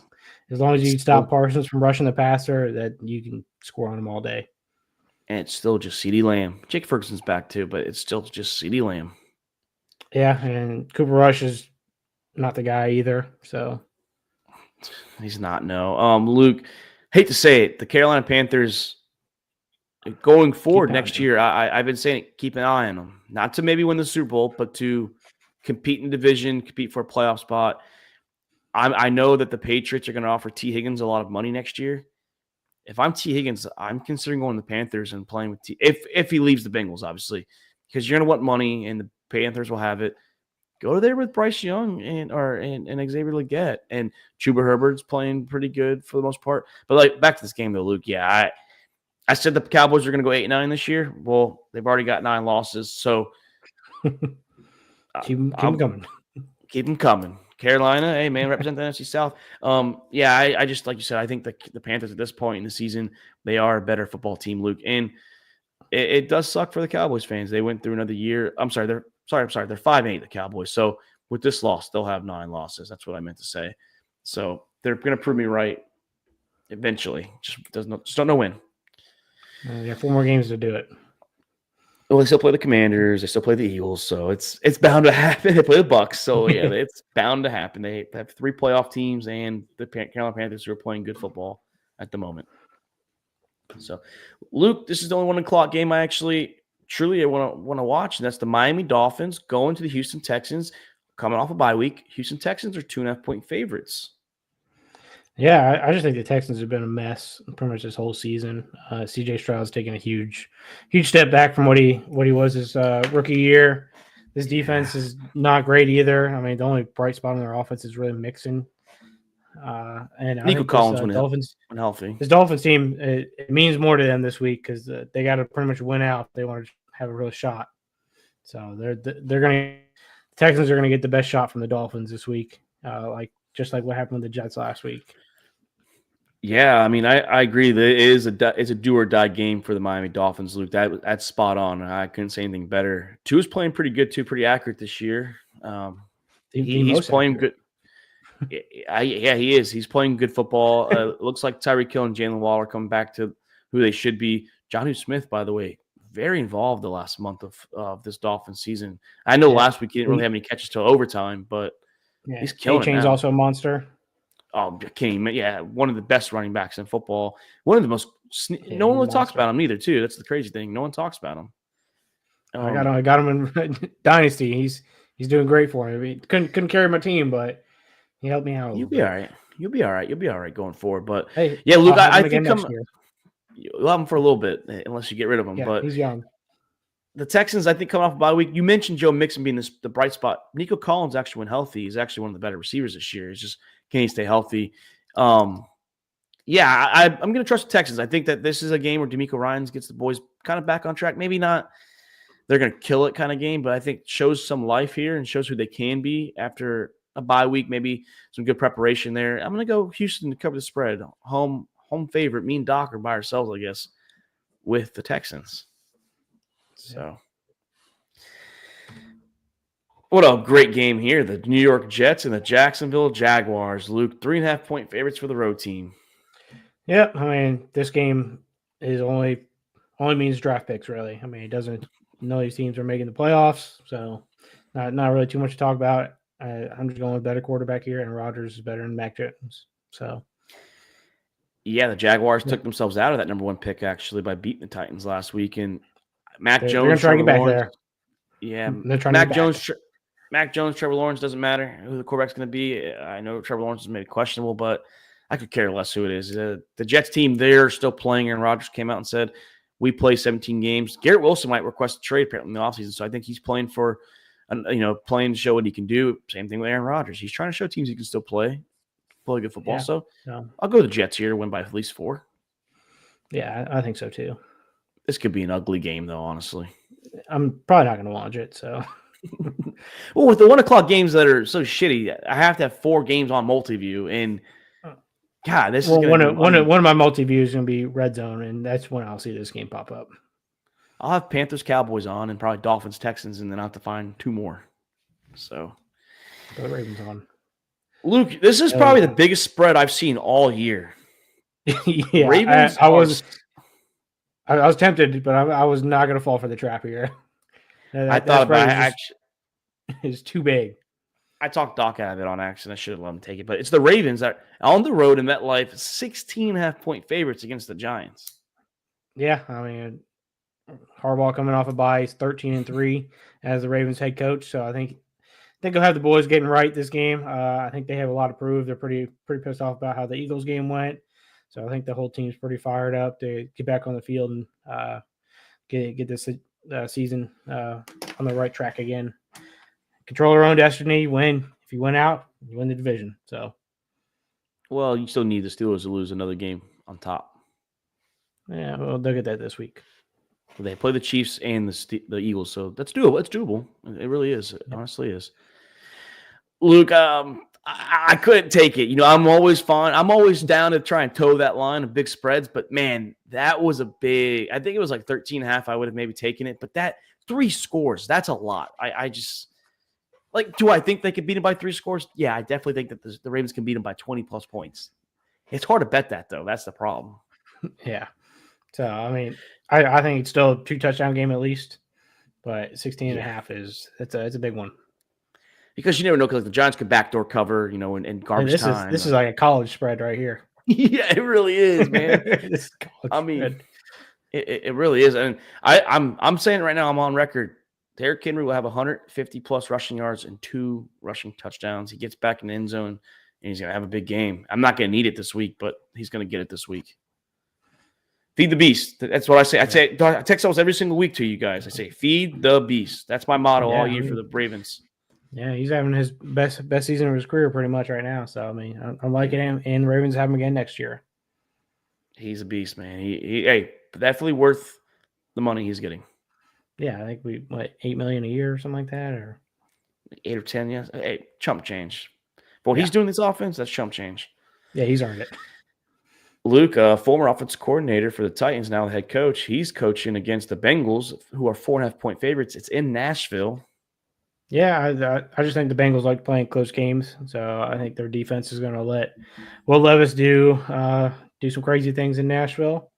As long as you can stop Parsons from rushing the passer, that you can score on them all day. And it's still just CeeDee Lamb. Jake Ferguson's back too, but it's still just CeeDee Lamb. Yeah, and Cooper Rush is not the guy either. So he's not. No, Luke. Hate to say it, the Carolina Panthers Going forward next pounding. year, I've been saying keep an eye on them. Not to maybe win the Super Bowl, but to compete in division, compete for a playoff spot. I know that the Patriots are going to offer T. Higgins a lot of money next year. If I'm T. Higgins, I'm considering going to the Panthers and playing with T. If he leaves the Bengals, obviously, because you're going to want money, and the Panthers will have it. Go there with Bryce Young and Xavier Legette, and Chuba Herbert's playing pretty good for the most part. But like back to this game though, Luke. Yeah, I said the Cowboys are going to go 8-9 this year. Well, they've already got 9 losses, so keep them coming. Keep them coming. Carolina, hey man, represent the NFC South. Yeah, I just like you said, I think the Panthers at this point in the season, they are a better football team, Luke, and it does suck for the Cowboys fans. They went through another year. I'm sorry, they're 5-8, the Cowboys. So with this loss, they'll have 9 losses. That's what I meant to say. So they're going to prove me right eventually. Just don't know when. They have 4 more games to do it. Well, they still play the Commanders. They still play the Eagles, so it's bound to happen. They play the Bucks, so yeah, it's bound to happen. They have 3 playoff teams and the Carolina Panthers who are playing good football at the moment. So, Luke, this is the only 1:00 game I actually truly want to watch, and that's the Miami Dolphins going to the Houston Texans, coming off a bye week. Houston Texans are 2.5-point favorites. Yeah, I just think the Texans have been a mess pretty much this whole season. CJ Stroud's taken a huge step back from what he was his rookie year. This defense is not great either. I mean, the only bright spot on their offense is really Mixon. And Nico Collins when healthy. This Dolphins team, it means more to them this week because they got to pretty much win out if they want to have a real shot. So the Texans are gonna get the best shot from the Dolphins this week, just like what happened with the Jets last week. Yeah, I mean, I agree that it's a do or die game for the Miami Dolphins, Luke. That's spot on. I couldn't say anything better. Tua's playing pretty good too, pretty accurate this year. He's playing good. Yeah, he is. He's playing good football. It looks like Tyreek Hill and Jalen Waller coming back to who they should be. Jonnu Smith, by the way, very involved the last month of this Dolphins season. I know last week he didn't really have any catches till overtime, but he's killing it now. A-Chain's also a monster. Oh, one of the best running backs in football. One of the most. No one really talks about him either, too. That's the crazy thing. No one talks about him. I got him in Dynasty. He's doing great for me. I mean, couldn't carry my team, but he helped me out. You'll be all right. You'll be all right going forward. But hey, yeah, Luke, I think you'll have him for a little bit unless you get rid of him. Yeah, but he's young. The Texans, I think, coming off a bye week. You mentioned Joe Mixon being the bright spot. Nico Collins actually, when healthy, he's actually one of the better receivers this year. It's just, can he stay healthy? I'm going to trust the Texans. I think that this is a game where DeMeco Ryans gets the boys kind of back on track. Maybe not they're going to kill it kind of game, but I think shows some life here and shows who they can be after a bye week, maybe some good preparation there. I'm going to go Houston to cover the spread. Home favorite. Me and Doc are by ourselves, I guess, with the Texans. So, what a great game here. The New York Jets and the Jacksonville Jaguars. Luke, 3.5-point favorites for the road team. Yeah, I mean, this game is only means draft picks, really. I mean, it doesn't – none of these teams are making the playoffs, so not really too much to talk about. I'm just going with better quarterback here, and Rodgers is better than Mac Jones. So, yeah, the Jaguars took themselves out of that number 1 pick, actually, by beating the Titans last week. And Mac Jones – they're going to try to get back there. Yeah, Mac Jones, Trevor Lawrence, doesn't matter who the quarterback's going to be. I know Trevor Lawrence is maybe questionable, but I could care less who it is. The Jets team, they're still playing. Aaron Rodgers came out and said, we play 17 games. Garrett Wilson might request a trade apparently in the offseason, so I think he's playing playing to show what he can do. Same thing with Aaron Rodgers. He's trying to show teams he can still play good football. Yeah, so I'll go to the Jets here to win by at least 4. Yeah, I think so too. This could be an ugly game, though, honestly. I'm probably not going to watch it, so. Well, with the 1:00 games that are so shitty, I have to have 4 games on multi-view, and God, this is one of my multi-views is going to be Red Zone, and that's when I'll see this game pop up. I'll have Panthers Cowboys on, and probably Dolphins Texans, and then I'll have to find 2 more. So, the Ravens on. Luke, this is probably the biggest spread I've seen all year. Yeah, Ravens. I was tempted, but I was not going to fall for the trap here. I thought about it. It's too big. I talked Doc out of it on accident. I should have let him take it. But it's the Ravens that on the road in MetLife, 16.5-point favorites against the Giants. Yeah, I mean, Harbaugh coming off a bye, he's 13-3 as the Ravens head coach. So I think he'll have the boys getting right this game. I think they have a lot to prove. They're pretty pissed off about how the Eagles game went. So I think the whole team's pretty fired up to get back on the field and get this season on the right track again. Control our own destiny. Win. If you win out, you win the division. So, Well, you still need the Steelers to lose another game on top. yeah, we'll look at that this week. They play the Chiefs and the Eagles, so that's doable. It's doable. It really is. It honestly is. Luke, I couldn't take it. You know, I'm always fine. I'm always down to try and toe that line of big spreads, but man, that was a big. I think it was like 13.5. I would have maybe taken it, but that 3 scores, that's a lot. I just like. Do I think they could beat them by 3 scores? Yeah, I definitely think that the Ravens can beat them by 20 plus points. It's hard to bet that though. That's the problem. Yeah. So I mean, I think it's still a 2 touchdown game at least, but 16.5 is it's a big one. Because you never know, because like the Giants could backdoor cover, you know, in garbage time. This is like a college spread right here. Yeah, it really is, man. I mean, it really is. And I'm saying right now, I'm on record. Derrick Henry will have 150 plus rushing yards and 2 rushing touchdowns. He gets back in the end zone and he's going to have a big game. I'm not going to need it this week, but he's going to get it this week. Feed the beast. That's what I say. I text almost every single week to you guys. I say, feed the beast. That's my motto all year for the Ravens. Yeah, he's having his best season of his career pretty much right now. So I mean, I'm liking him, and the Ravens have him again next year. He's a beast, man. He definitely worth the money he's getting. Yeah, I think $8 million a year or something like that, or 8 or 10. Yes, hey, chump change. For what he's doing this offense, that's chump change. Yeah, he's earned it. Luke, former offensive coordinator for the Titans, now the head coach. He's coaching against the Bengals, who are 4.5-point favorites. It's in Nashville. Yeah, I just think the Bengals like playing close games, so I think their defense is going to let Will Levis do some crazy things in Nashville,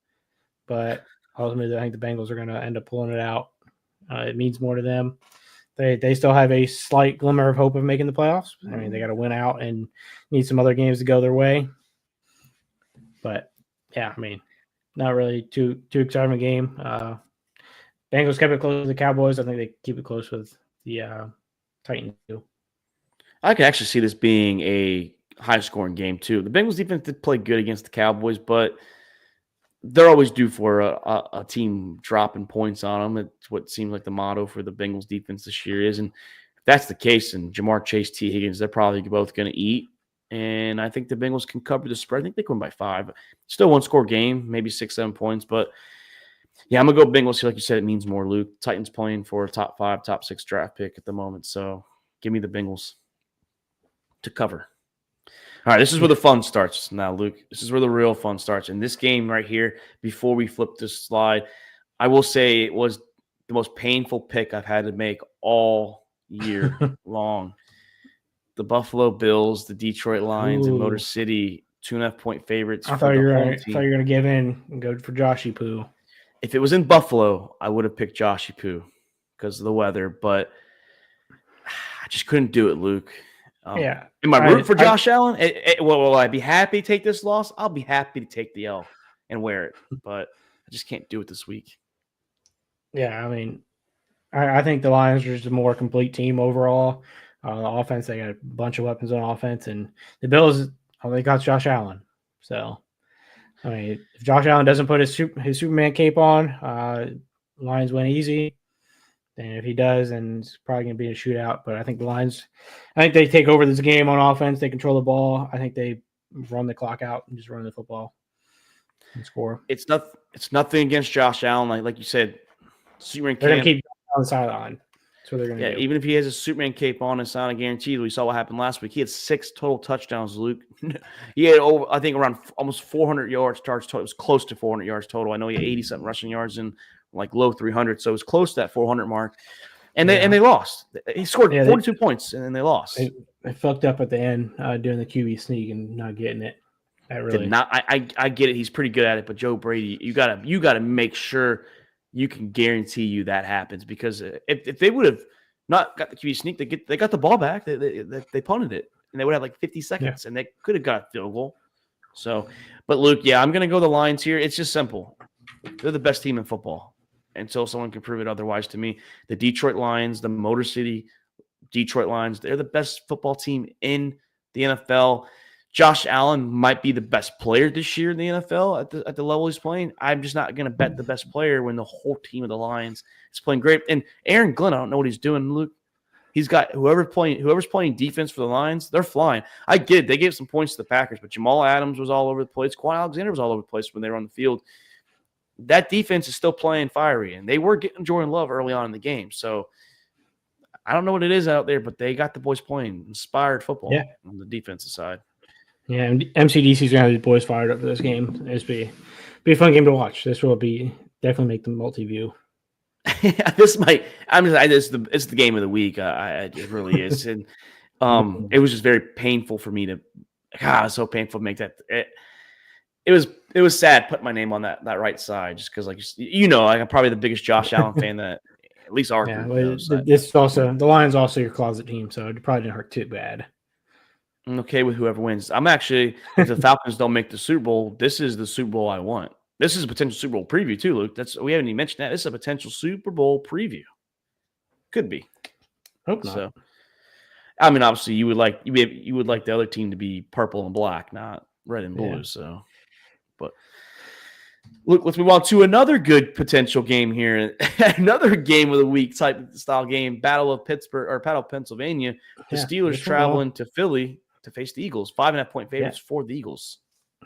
but ultimately I think the Bengals are going to end up pulling it out. It means more to them. They still have a slight glimmer of hope of making the playoffs. I mean, they got to win out and need some other games to go their way. But yeah, I mean, not really too exciting a game. Bengals kept it close with the Cowboys. I think they keep it close with the Titans too. I can actually see this being a high-scoring game too. The Bengals defense did play good against the Cowboys, but they're always due for a team dropping points on them. It's what seems like the motto for the Bengals defense this year is. And if that's the case, and Jamar Chase, T. Higgins, they're probably both going to eat. And I think the Bengals can cover the spread. I think they can win by 5. Still one-score game, maybe 6-7 points. But, yeah, I'm going to go Bengals here. Like you said, it means more, Luke. Titans playing for a top 5, top 6 draft pick at the moment. So give me the Bengals to cover. All right, this is where the fun starts now, Luke. This is where the real fun starts. And this game right here, before we flip this slide, I will say it was the most painful pick I've had to make all year long. The Buffalo Bills, the Detroit Lions, and Motor City, 2.5-point favorites. I thought you were going to give in and go for Joshy Poo. If it was in Buffalo, I would have picked Joshy Poo because of the weather, but I just couldn't do it, Luke. Yeah. Am I rooting for Josh Allen? Will I be happy to take this loss? I'll be happy to take the L and wear it, but I just can't do it this week. Yeah, I mean, I think the Lions are just a more complete team overall. The offense, they got a bunch of weapons on offense, and the Bills, they got Josh Allen. So, I mean, if Josh Allen doesn't put his Superman cape on, Lions win easy. And if he does, then it's probably going to be a shootout. But I think the Lions, they take over this game on offense. They control the ball. I think they run the clock out and just run the football and score. It's nothing against Josh Allen. Like you said, Superman cape. They're going to keep on the sideline. That's what they're going to do. Even if he has a Superman cape on, it's not a guarantee. We saw what happened last week. He had 6 total touchdowns, Luke. He had around almost 400 yards total. It was close to 400 yards total. I know he had 80-something rushing yards and like low 300, so it was close to that 400 mark. And they lost. He scored 42 points, and then they lost. They fucked up at the end doing the QB sneak and not getting it. I get it. He's pretty good at it, but Joe Brady, you gotta make sure you can guarantee you that happens, because if they would have not got the QB sneak, they got the ball back. They punted it, and they would have like 50 seconds, and they could have got a field goal. So, but Luke, I'm gonna go the Lions here. It's just simple. They're the best team in football until someone can prove it otherwise to me. The Detroit Lions, the Motor City Detroit Lions, they're the best football team in the NFL. Josh Allen might be the best player this year in the NFL at the level he's playing. I'm just not going to bet the best player when the whole team of the Lions is playing great. And Aaron Glenn, I don't know what he's doing, Luke. He's got whoever's playing defense for the Lions, they're flying. I get it. They gave some points to the Packers, but Jamal Adams was all over the place. Quan Alexander was all over the place when they were on the field. That defense is still playing fiery, and they were getting Jordan Love early on in the game. So I don't know what it is out there, but they got the boys playing inspired football on the defensive side. Yeah, and MCDC's gonna have these boys fired up for this game. It's be a fun game to watch. This will be definitely make the multi-view. It's the game of the week. It really is, and it was just very painful for me to. God, it's so painful to make that. It was sad putting my name on that right side just because, like I'm probably the biggest Josh Allen fan that at least our group knows. This is also the Lions, also your closet team, so it probably didn't hurt too bad. I'm okay with whoever wins. I'm actually, if the Falcons don't make the Super Bowl, this is the Super Bowl I want. This is a potential Super Bowl preview too, Luke. We haven't even mentioned that. This is a potential Super Bowl preview. Could be. Hope not. So, I mean, obviously, you would like the other team to be purple and black, not red and blue. Yeah. So, but look, let's move on to another good potential game here. Another game of the week type style game. Battle of Pennsylvania. The Steelers traveling to Philly to face the Eagles. 5.5-point favorites for the Eagles.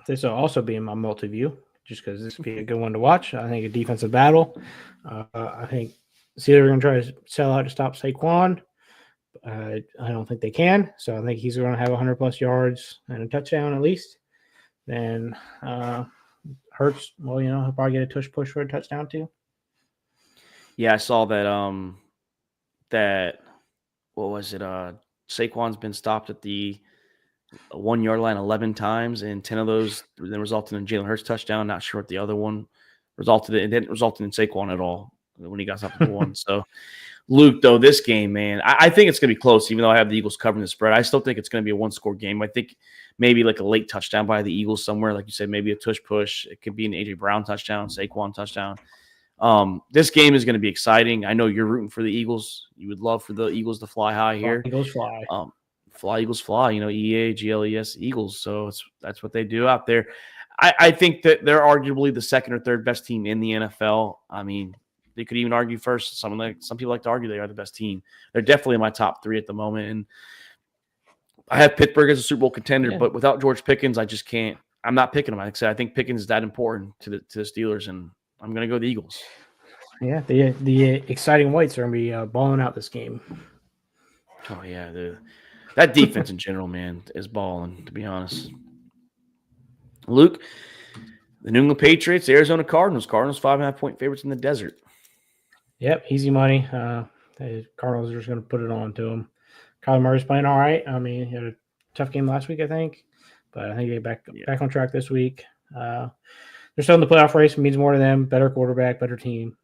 This will also be in my multi-view, just because this would be a good one to watch. I think a defensive battle. I think Steelers are going to try to sell out to stop Saquon. I don't think they can. So I think he's going to have 100-plus yards and a touchdown at least. Then Hurts, well, he'll probably get a tush push for a touchdown too. Yeah, I saw that what was it? Saquon's been stopped at the 1 yard line 11 times, and 10 of those then resulted in Jalen Hurts touchdown. Not sure what the other one resulted in. It didn't result in Saquon at all when he got stopped at one. So, Luke, though, this game, man, I think it's going to be close, even though I have the Eagles covering the spread. I still think it's going to be a one-score game. I think maybe like a late touchdown by the Eagles somewhere. Like you said, maybe a tush push. It could be an A.J. Brown touchdown, Saquon touchdown. This game is going to be exciting. I know you're rooting for the Eagles. You would love for the Eagles to fly high here. Eagles fly. Fly, Eagles fly. EAGLES Eagles. So that's what they do out there. I think that they're arguably the second or third best team in the NFL. I mean, they could even argue first. Some people like to argue they are the best team. They're definitely in my top three at the moment. And I have Pittsburgh as a Super Bowl contender, but without George Pickens, I just can't. I'm not picking him. Like I said, I think Pickens is that important to the Steelers, and I'm going to go the Eagles. Yeah, the exciting whites are going to be balling out this game. Oh yeah, that defense in general, man, is balling. To be honest, Luke, the New England Patriots, the Arizona Cardinals. Cardinals 5.5-point favorites in the desert. Yep, easy money. The Cardinals are just going to put it on to them. Kyler Murray's playing all right. I mean, he had a tough game last week, I think, but I think they back on track this week. They're still in the playoff race. It means more to them. Better quarterback, better team.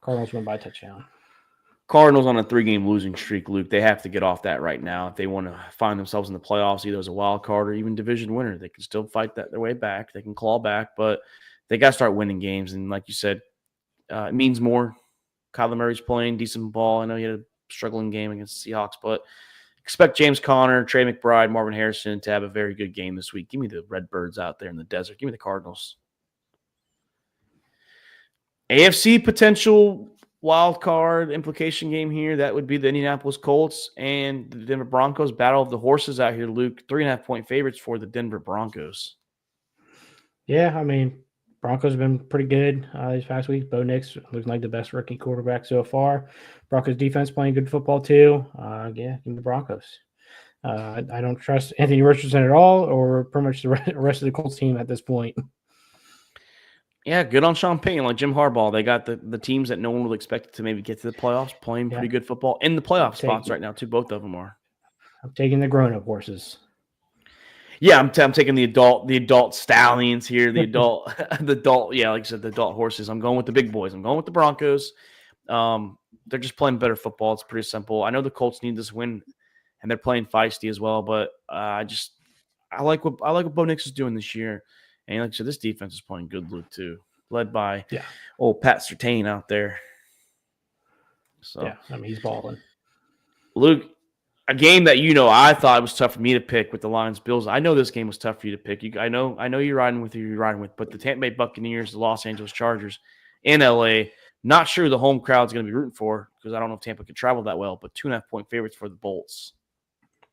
Cardinals win by a touchdown. Cardinals on a 3-game losing streak, Luke. They have to get off that right now if they want to find themselves in the playoffs, either as a wild card or even division winner. They can still fight their way back. They can claw back, but they got to start winning games. And like you said, it means more. Kyler Murray's playing decent ball. I know he had a struggling game against the Seahawks, but expect James Conner, Trey McBride, Marvin Harrison to have a very good game this week. Give me the Redbirds out there in the desert. Give me the Cardinals. AFC potential wild card implication game here. That would be the Indianapolis Colts and the Denver Broncos. Battle of the horses out here, Luke. 3.5-point favorites for the Denver Broncos. Yeah, I mean, Broncos have been pretty good these past weeks. Bo Nix looking like the best rookie quarterback so far. Broncos defense playing good football too. Give me the Broncos. I don't trust Anthony Richardson at all, or pretty much the rest of the Colts team at this point. Yeah, good on Sean Payton, like Jim Harbaugh. They got the teams that no one would expect to maybe get to the playoffs playing pretty good football in the playoff spots right now too. Both of them are. I'm taking the grown-up horses. Yeah, I'm taking the adult stallions here, the adult, yeah, like I said, the adult horses. I'm going with the big boys. I'm going with the Broncos. They're just playing better football. It's pretty simple. I know the Colts need this win, and they're playing feisty as well. But I like what Bo Nix is doing this year. And like I said, this defense is playing good, Luke, too. led by Yeah. old Pat Surtain out there. So Yeah, I mean, he's balling. Luke, a game that I thought was tough for me to pick with the Lions Bills. I know this game was tough for you to pick. I know you're riding with who you're riding with, but the Tampa Bay Buccaneers, the Los Angeles Chargers in LA. Not sure the home crowd's going to be rooting for because I don't know if Tampa can travel that well, but 2.5-point favorites for the Bolts.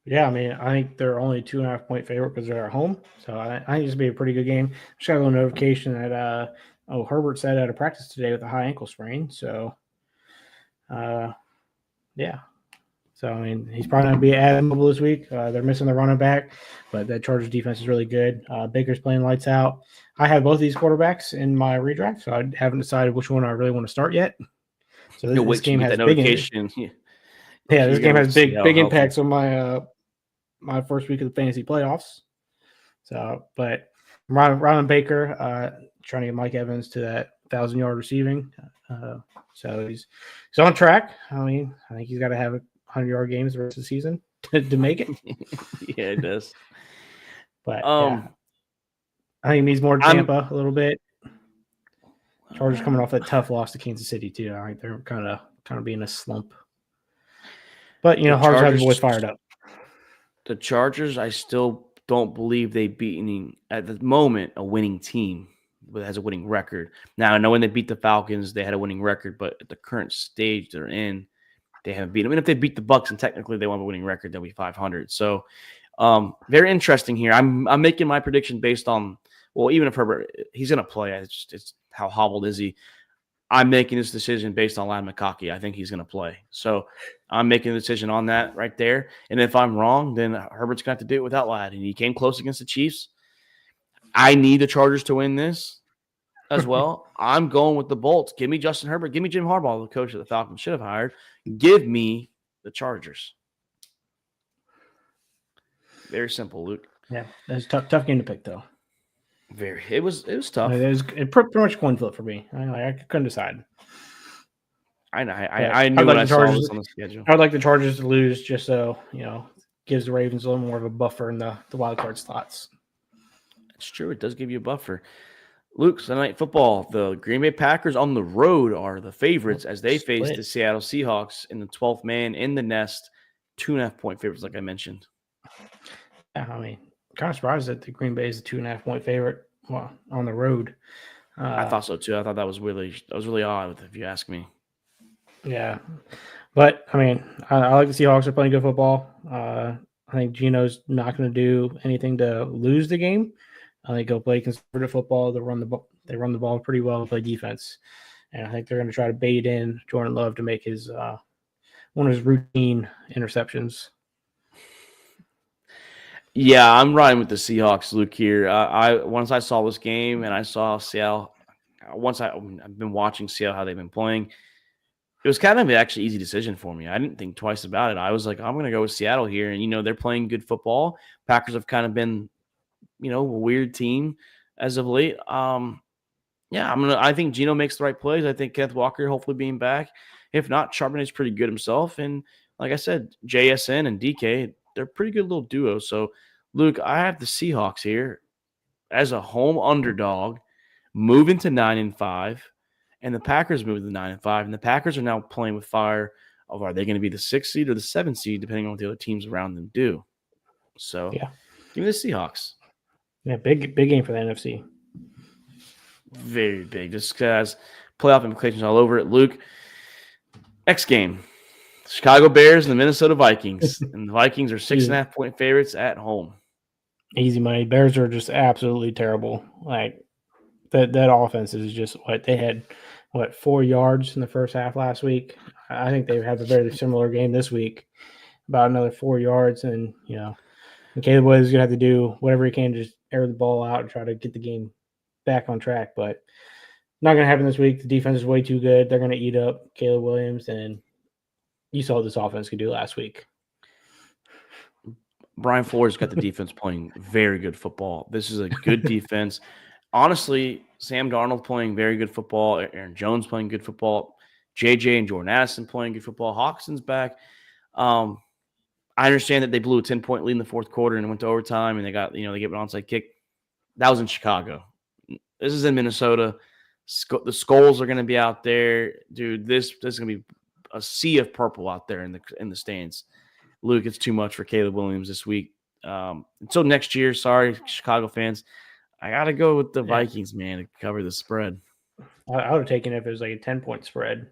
Yeah, I mean, I think they're only 2.5-point favorite because they're at home. So I think this will be a pretty good game. Just got a little notification that Herbert said out of practice today with a high ankle sprain. So yeah. So I mean, he's probably not going to be as mobile this week. They're missing the running back, but that Chargers defense is really good. Baker's playing lights out. I have both of these quarterbacks in my redraft, so I haven't decided which one I really want to start yet. So this game has big notification. Yeah, this game has big impacts on my my first week of the fantasy playoffs. So, but Ron Baker trying to get Mike Evans to that 1,000-yard receiving. So he's on track. I mean, I think he's got to have 100-yard games the rest of the season to make it. Yeah, it does. But yeah. I think he needs more Tampa a little bit. Chargers coming off that tough loss to Kansas City too. I think they're kind of being a slump. But hard to have the boys fired up. The Chargers, I still don't believe they've beaten at the moment a winning team that has a winning record. Now I know when they beat the Falcons, they had a winning record, but at the current stage they're in, they haven't beat them. I mean, if they beat the Bucs and technically they want a winning record, they'll be 500. So very interesting here. I'm making my prediction based on even if Herbert he's going to play, it's how hobbled is he? I'm making this decision based on Lad McConkey. I think he's going to play. So I'm making a decision on that right there. And if I'm wrong, then Herbert's going to have to do it without Lad. And he came close against the Chiefs. I need the Chargers to win this as well. I'm going with the Bolts. Give me Justin Herbert. Give me Jim Harbaugh, the coach that the Falcons should have hired. Give me the Chargers. Very simple, Luke. Yeah, that's a tough game to pick, though. It was tough. It was pretty much coin flip for me. I couldn't decide. I know. I knew when I saw this on the schedule. I would like the Chargers to lose just so gives the Ravens a little more of a buffer in the wild card slots. It's true. It does give you a buffer. Luke, Sunday Night Football. The Green Bay Packers on the road are the favorites as they face the Seattle Seahawks in the 12th man in the nest. 2.5-point favorites, like I mentioned. Yeah, I mean, kind of surprised that the Green Bay is a 2.5-point favorite on the road. I thought so too. I thought that was really odd, if you ask me. Yeah, but I mean, I like the Seahawks are playing good football. I think Geno's not going to do anything to lose the game. I think he'll play conservative football. They run the ball pretty well. Play defense, and I think they're going to try to bait in Jordan Love to make his one of his routine interceptions. Yeah, I'm riding with the Seahawks, Luke. Here, once I saw this game and I saw Seattle, I've been watching Seattle how they've been playing. It was kind of an actually easy decision for me. I didn't think twice about it. I was like, I'm going to go with Seattle here, and they're playing good football. Packers have kind of been, a weird team as of late. I think Geno makes the right plays. I think Kenneth Walker hopefully being back. If not, Charbonnet's pretty good himself, and like I said, JSN and DK. They're a pretty good little duo. So, Luke, I have the Seahawks here as a home underdog, moving to 9-5, and the Packers moving to 9-5. And the Packers are now playing with fire of are they going to be the 6th seed or the 7th seed, depending on what the other teams around them do. So, yeah, give me the Seahawks. Yeah, big game for the NFC. Very big. Just has playoff implications all over it. Luke, next game. Chicago Bears and the Minnesota Vikings. And the Vikings are 6.5-point favorites at home. Easy money. Bears are just absolutely terrible. Like that offense is just they had 4 yards in the first half last week. I think they have a very similar game this week, about another 4 yards. And Caleb Williams is gonna have to do whatever he can to just air the ball out and try to get the game back on track. But not gonna happen this week. The defense is way too good. They're gonna eat up Caleb Williams, and you saw what this offense could do last week. Brian Flores got the defense playing very good football. This is a good defense. Honestly, Sam Darnold playing very good football. Aaron Jones playing good football. JJ and Jordan Addison playing good football. Hawkinson's back. I understand that they blew a 10-point lead in the fourth quarter and went to overtime, and they got they get an onside kick. That was in Chicago. This is in Minnesota. The Skulls are going to be out there, dude. This is going to be a sea of purple out there in the stands. Luke, it's too much for Caleb Williams this week. Until next year, sorry, Chicago fans. I got to go with the Vikings, man, to cover the spread. I would have taken it if it was like a 10-point spread.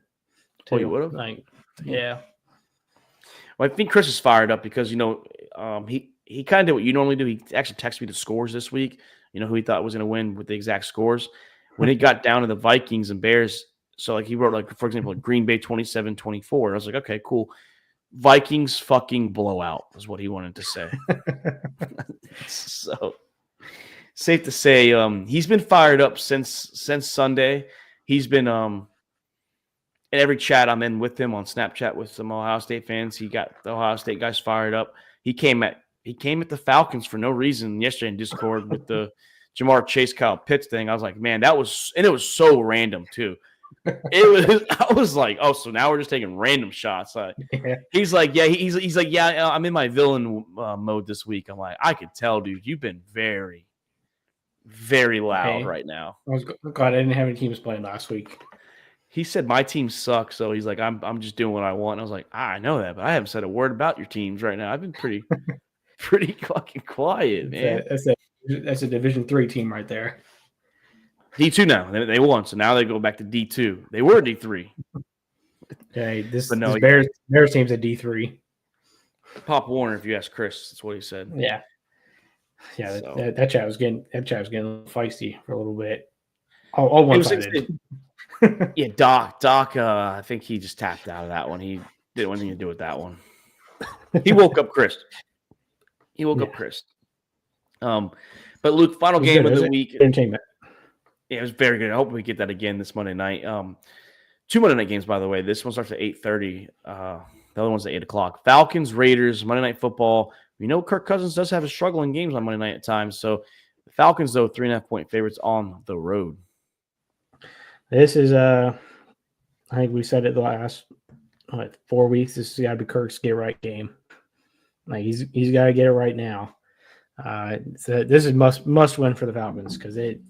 Oh, you would have? Like, yeah. Well, I think Chris is fired up because, he kind of did what you normally do. He actually texted me the scores this week, who he thought was going to win with the exact scores. When it got down to the Vikings and Bears, so like he wrote, for example, Green Bay 27-24. I was like, okay, cool. Vikings fucking blowout is what he wanted to say. So safe to say, he's been fired up since Sunday. He's been in every chat I'm in with him on Snapchat with some Ohio State fans. He got the Ohio State guys fired up. He came at the Falcons for no reason yesterday in Discord with the Jamar Chase Kyle Pitts thing. I was like, man, it was so random too. I was like, oh, so now we're just taking random shots. He's like, yeah, he's like, yeah, I'm in my villain mode this week. I'm like, I could tell, dude, you've been very, very loud right now. I was glad I didn't have any teams playing last week. He said my team sucks, so he's like, I'm just doing what I want. And I was like, I know that, but I haven't said a word about your teams right now. I've been pretty fucking quiet, man. That's a Division III team right there. D2 now. They won, so now they go back to D2. They were D3. Okay, this Bears team's a D3. Pop Warner, if you ask Chris, that's what he said. Yeah. Yeah, so. that chat was getting feisty for a little bit. All one-sided. Yeah, Doc. I think he just tapped out of that one. He didn't want anything to do with that one. He woke up Chris. But Luke, final game of the week. Entertainment. Yeah, it was very good. I hope we get that again this Monday night. 2 Monday night games, by the way. This one starts at 8:30. The other one's at 8 o'clock. Falcons, Raiders, Monday Night Football. We know Kirk Cousins does have a struggling games on Monday night at times. So the Falcons, though, 3.5-point favorites on the road. This is I think we said it the last 4 weeks. This has got to be Kirk's get right game. Like he's got to get it right now. So this is must win for the Falcons because it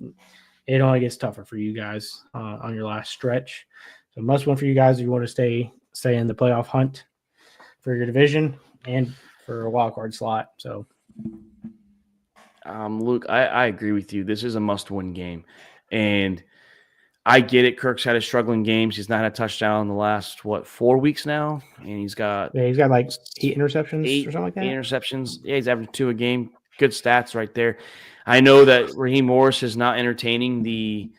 only gets tougher for you guys on your last stretch. So must win for you guys if you want to stay in the playoff hunt for your division and for a wild card slot. So, Luke, I agree with you. This is a must win game, and I get it. Kirk's had his struggling games. He's not had a touchdown in the last 4 weeks now, and he's got like 8 interceptions or something like that. 8 interceptions. Yeah, he's averaging 2 a game. Good stats right there. I know that Raheem Morris is not entertaining the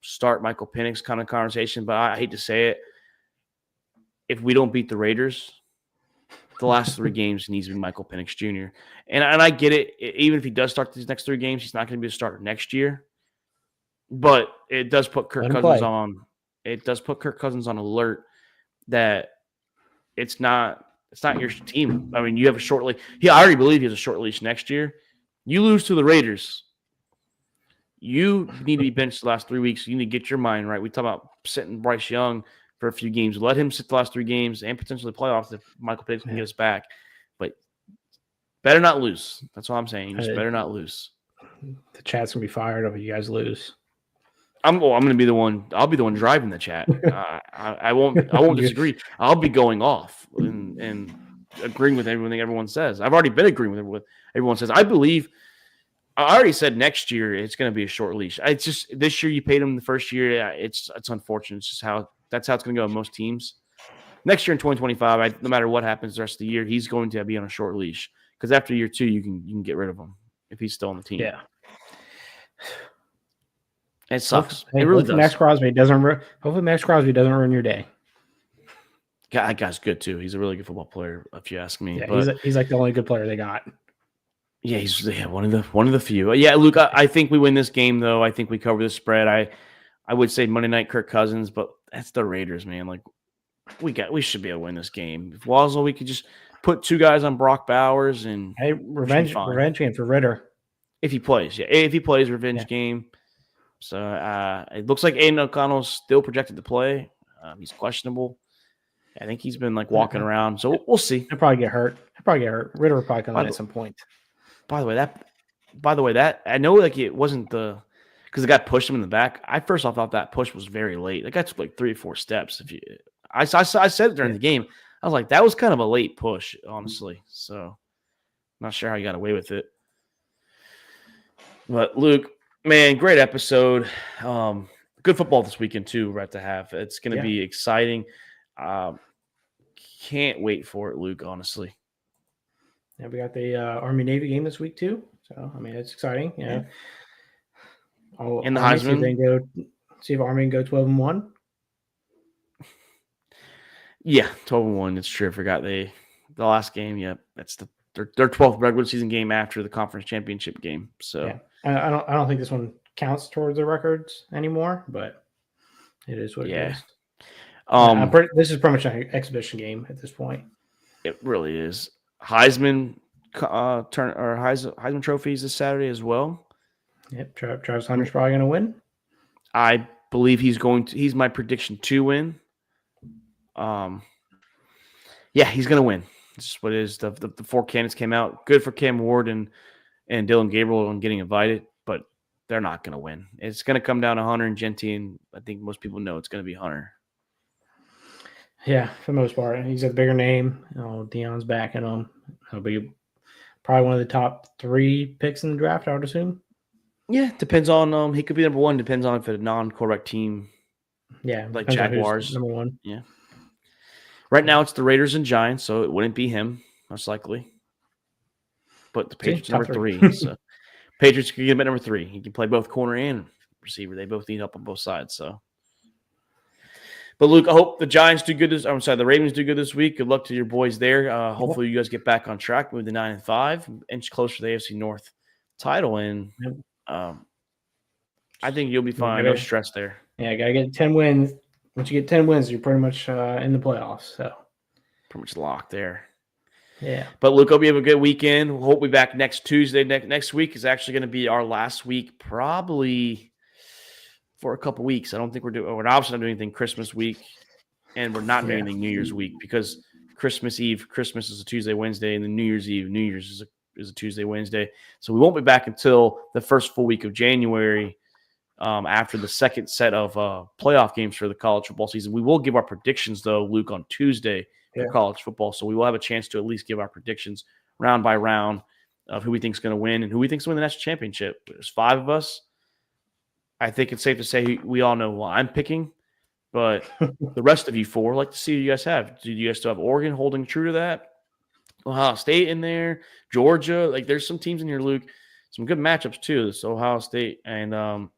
start Michael Penix kind of conversation, but I hate to say it. If we don't beat the Raiders, the last 3 games needs to be Michael Penix Jr. And I get it. Even if he does start these next 3 games, he's not going to be a starter next year. But it does put Kirk Cousins on. It does put Kirk Cousins on alert that it's not your team. I mean, you have a short leash. I already believe he has a short leash next year. You lose to the Raiders. You need to be benched the last 3 weeks. You need to get your mind right. We talk about sitting Bryce Young for a few games. Let him sit the last 3 games and potentially playoffs if Michael Penix can get us back. But better not lose. That's all I'm saying. You just better not lose. The chat's gonna be fired if you guys lose. I'm going to be the one. I'll be the one driving the chat. I won't disagree. I'll be going off and agreeing with everything everyone says. I've already been agreeing with what everyone says. I already said next year it's going to be a short leash. It's just this year you paid him the first year. Yeah, it's unfortunate. It's just that's how it's going to go with most teams. Next year in 2025, no matter what happens the rest of the year, he's going to be on a short leash because after year 2, you can get rid of him if he's still on the team. Yeah. It sucks. It really does. Hopefully Max Crosby doesn't ruin your day. Yeah, that guy's good too. He's a really good football player, if you ask me. Yeah, but he's like the only good player they got. Yeah, he's one of the few. Yeah, Luke, I think we win this game though. I think we cover the spread. I would say Monday night Kirk Cousins, but that's the Raiders, man. Like we should be able to win this game. If Waslow, we could just put 2 guys on Brock Bowers and revenge game for Ritter. If he plays, revenge game. So it looks like Aiden O'Connell's still projected to play. He's questionable. I think he's been walking around. So we'll see. He'll probably get hurt. Ritter will probably come in at some point. By the way, that I know it wasn't because because the guy pushed him in the back. I first off thought that push was very late. That guy took like 3 or 4 steps. I said it during the game. I was like, that was kind of a late push, honestly. So not sure how you got away with it. But Luke, man, great episode. Good football this weekend too. We're about to have. It's going to be exciting. Can't wait for it, Luke. Honestly. Yeah, we got the Army Navy game this week too. So I mean, it's exciting. Yeah. And the Heisman. See if Army can go 12-1. Yeah, 12-1. It's true. I forgot the last game. Yep, that's their 12th regular season game after the conference championship game. So yeah. I don't think this one counts towards the records anymore, but it is what it is. This is pretty much an exhibition game at this point. It really is. Heisman Heisman trophies this Saturday as well. Yep, Travis Hunter's probably going to win. I believe he's going to. He's my prediction to win. Yeah, he's going to win. This is what it is. The 4 candidates came out. Good for Cam Ward and Dylan Gabriel on getting invited, but they're not going to win. It's going to come down to Hunter and Genty, and I think most people know it's going to be Hunter. Yeah, for the most part. He's a bigger name. Deion's backing him. He'll be probably one of the top 3 picks in the draft, I would assume. Yeah, depends on he could be number 1. Depends on if it's a non-quarterback team. Yeah, like Jaguars. Number 1. Yeah. Right now it's the Raiders and Giants, so it wouldn't be him most likely. But the Patriots number 3. So Patriots could get him at number 3. He can play both corner and receiver. They both need help on both sides. So. But Luke, I hope the Giants do good. The Ravens do good this week. Good luck to your boys there. Hopefully, you guys get back on track, move to 9-5, inch closer to the AFC North title, and I think you'll be fine. No stress there. Yeah, gotta get 10 wins. Once you get 10 wins, you're pretty much in the playoffs. So pretty much locked there. Yeah. But Luke, hope you have a good weekend. We'll hope we'll be back next Tuesday. Next week is actually going to be our last week, probably for a couple weeks. We're obviously not doing anything Christmas week, and we're not doing anything New Year's week because Christmas Eve, Christmas is a Tuesday, Wednesday, and then New Year's Eve, New Year's is a Tuesday, Wednesday. So we won't be back until the first full week of January after the second set of playoff games for the college football season. We will give our predictions, though, Luke, on Tuesday for college football. So we will have a chance to at least give our predictions round by round of who we think is going to win and who we think is going to win the national championship. There's 5 of us. I think it's safe to say we all know who I'm picking, but the rest of you 4, I'd like to see what you guys have. Do you guys still have Oregon holding true to that? Ohio State in there, Georgia. Like there's some teams in here, Luke. Some good matchups too. So Ohio State and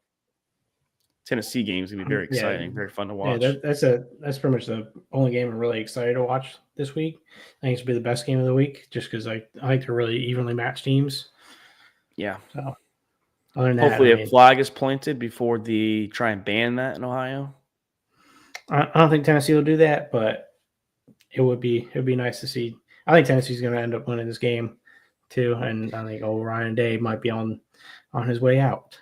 Tennessee game is gonna be very exciting, very fun to watch. Yeah, that's pretty much the only game I'm really excited to watch this week. I think it's gonna be the best game of the week, just because I like to really evenly match teams. Yeah. So other than hopefully a flag is planted before they try and ban that in Ohio. I don't think Tennessee will do that, but it would be nice to see. I think Tennessee's going to end up winning this game too, and I think Ryan Day might be on his way out.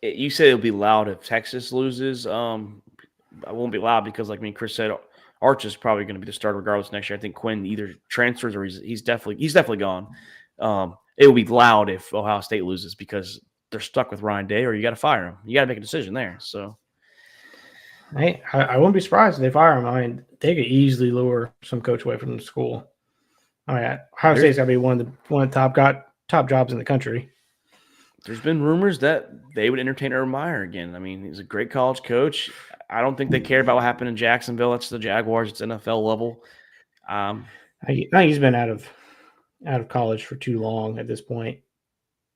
You said it'll be loud if Texas loses. I won't be loud because, like Chris said, Arch is probably going to be the starter regardless next year. I think Quinn either transfers or he's definitely gone. It will be loud if Ohio State loses because they're stuck with Ryan Day, or you got to fire him. You got to make a decision there. So, hey, I wouldn't be surprised if they fire him. I mean, they could easily lure some coach away from the school. All right, Ohio State's got to be one of the top jobs in the country. There's been rumors that they would entertain Urban Meyer again. I mean, he's a great college coach. I don't think they care about what happened in Jacksonville. That's the Jaguars. It's NFL level. I think he's been out of college for too long at this point.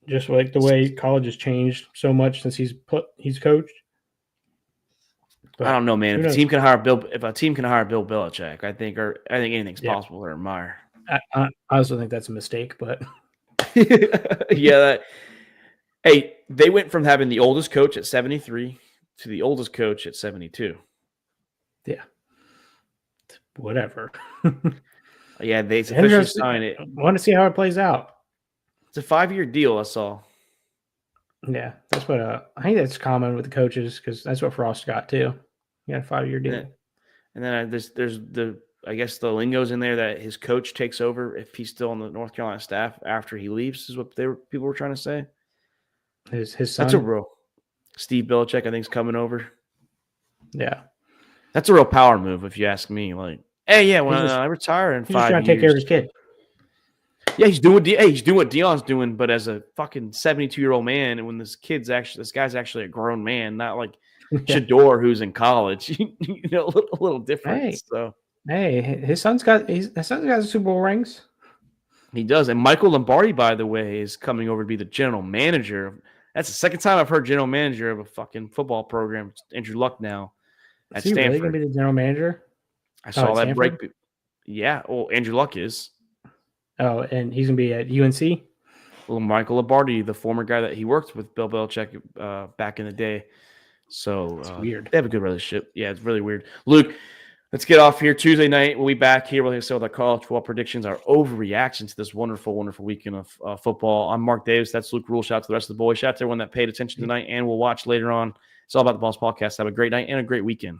Just like the way college has changed so much since he's coached. But I don't know, man. If a team can hire Bill Belichick, I think anything's possible with Urban Meyer. I also think that's a mistake, but yeah. Hey, they went from having the oldest coach at 73 to the oldest coach at 72. Yeah. Whatever. Yeah, they officially signed it. I want to see how it plays out. It's a 5-year deal, I saw. Yeah, that's what I think that's common with the coaches because that's what Frost got too. He got a 5-year deal. And then there's the I guess the lingo's in there that his coach takes over if he's still on the North Carolina staff after he leaves is what people were trying to say. His son. That's a rule. Steve Belichick, I think, is coming over. Yeah. That's a real power move, if you ask me. Like, hey, yeah, when I retire in 5 years. He's just trying to take care of his kid. Yeah, he's doing what Dion's doing, but as a fucking 72-year-old man, and when this guy's actually a grown man, not like Shador who's in college, a little different. Hey. So his son's got Super Bowl rings. He does. And Michael Lombardi, by the way, is coming over to be the general manager. That's the second time I've heard general manager of a fucking football program. It's Andrew Luck now at Is he Stanford. really going to be the general manager? I saw that Stanford? break. Yeah. Well, Andrew Luck is. Oh, and he's going to be at UNC? Well, Michael Lombardi, the former guy that he worked with Bill Belichick back in the day. So it's weird. They have a good relationship. Yeah, it's really weird. Luke, let's get off here. Tuesday night, we'll be back here. We'll say with our college football predictions, our overreaction to this wonderful, wonderful weekend of football. I'm Mark Davis. That's Luke Rule. Shout out to the rest of the boys. Shout out to everyone that paid attention tonight and will watch later on. It's all about the Balls Podcast. Have a great night and a great weekend.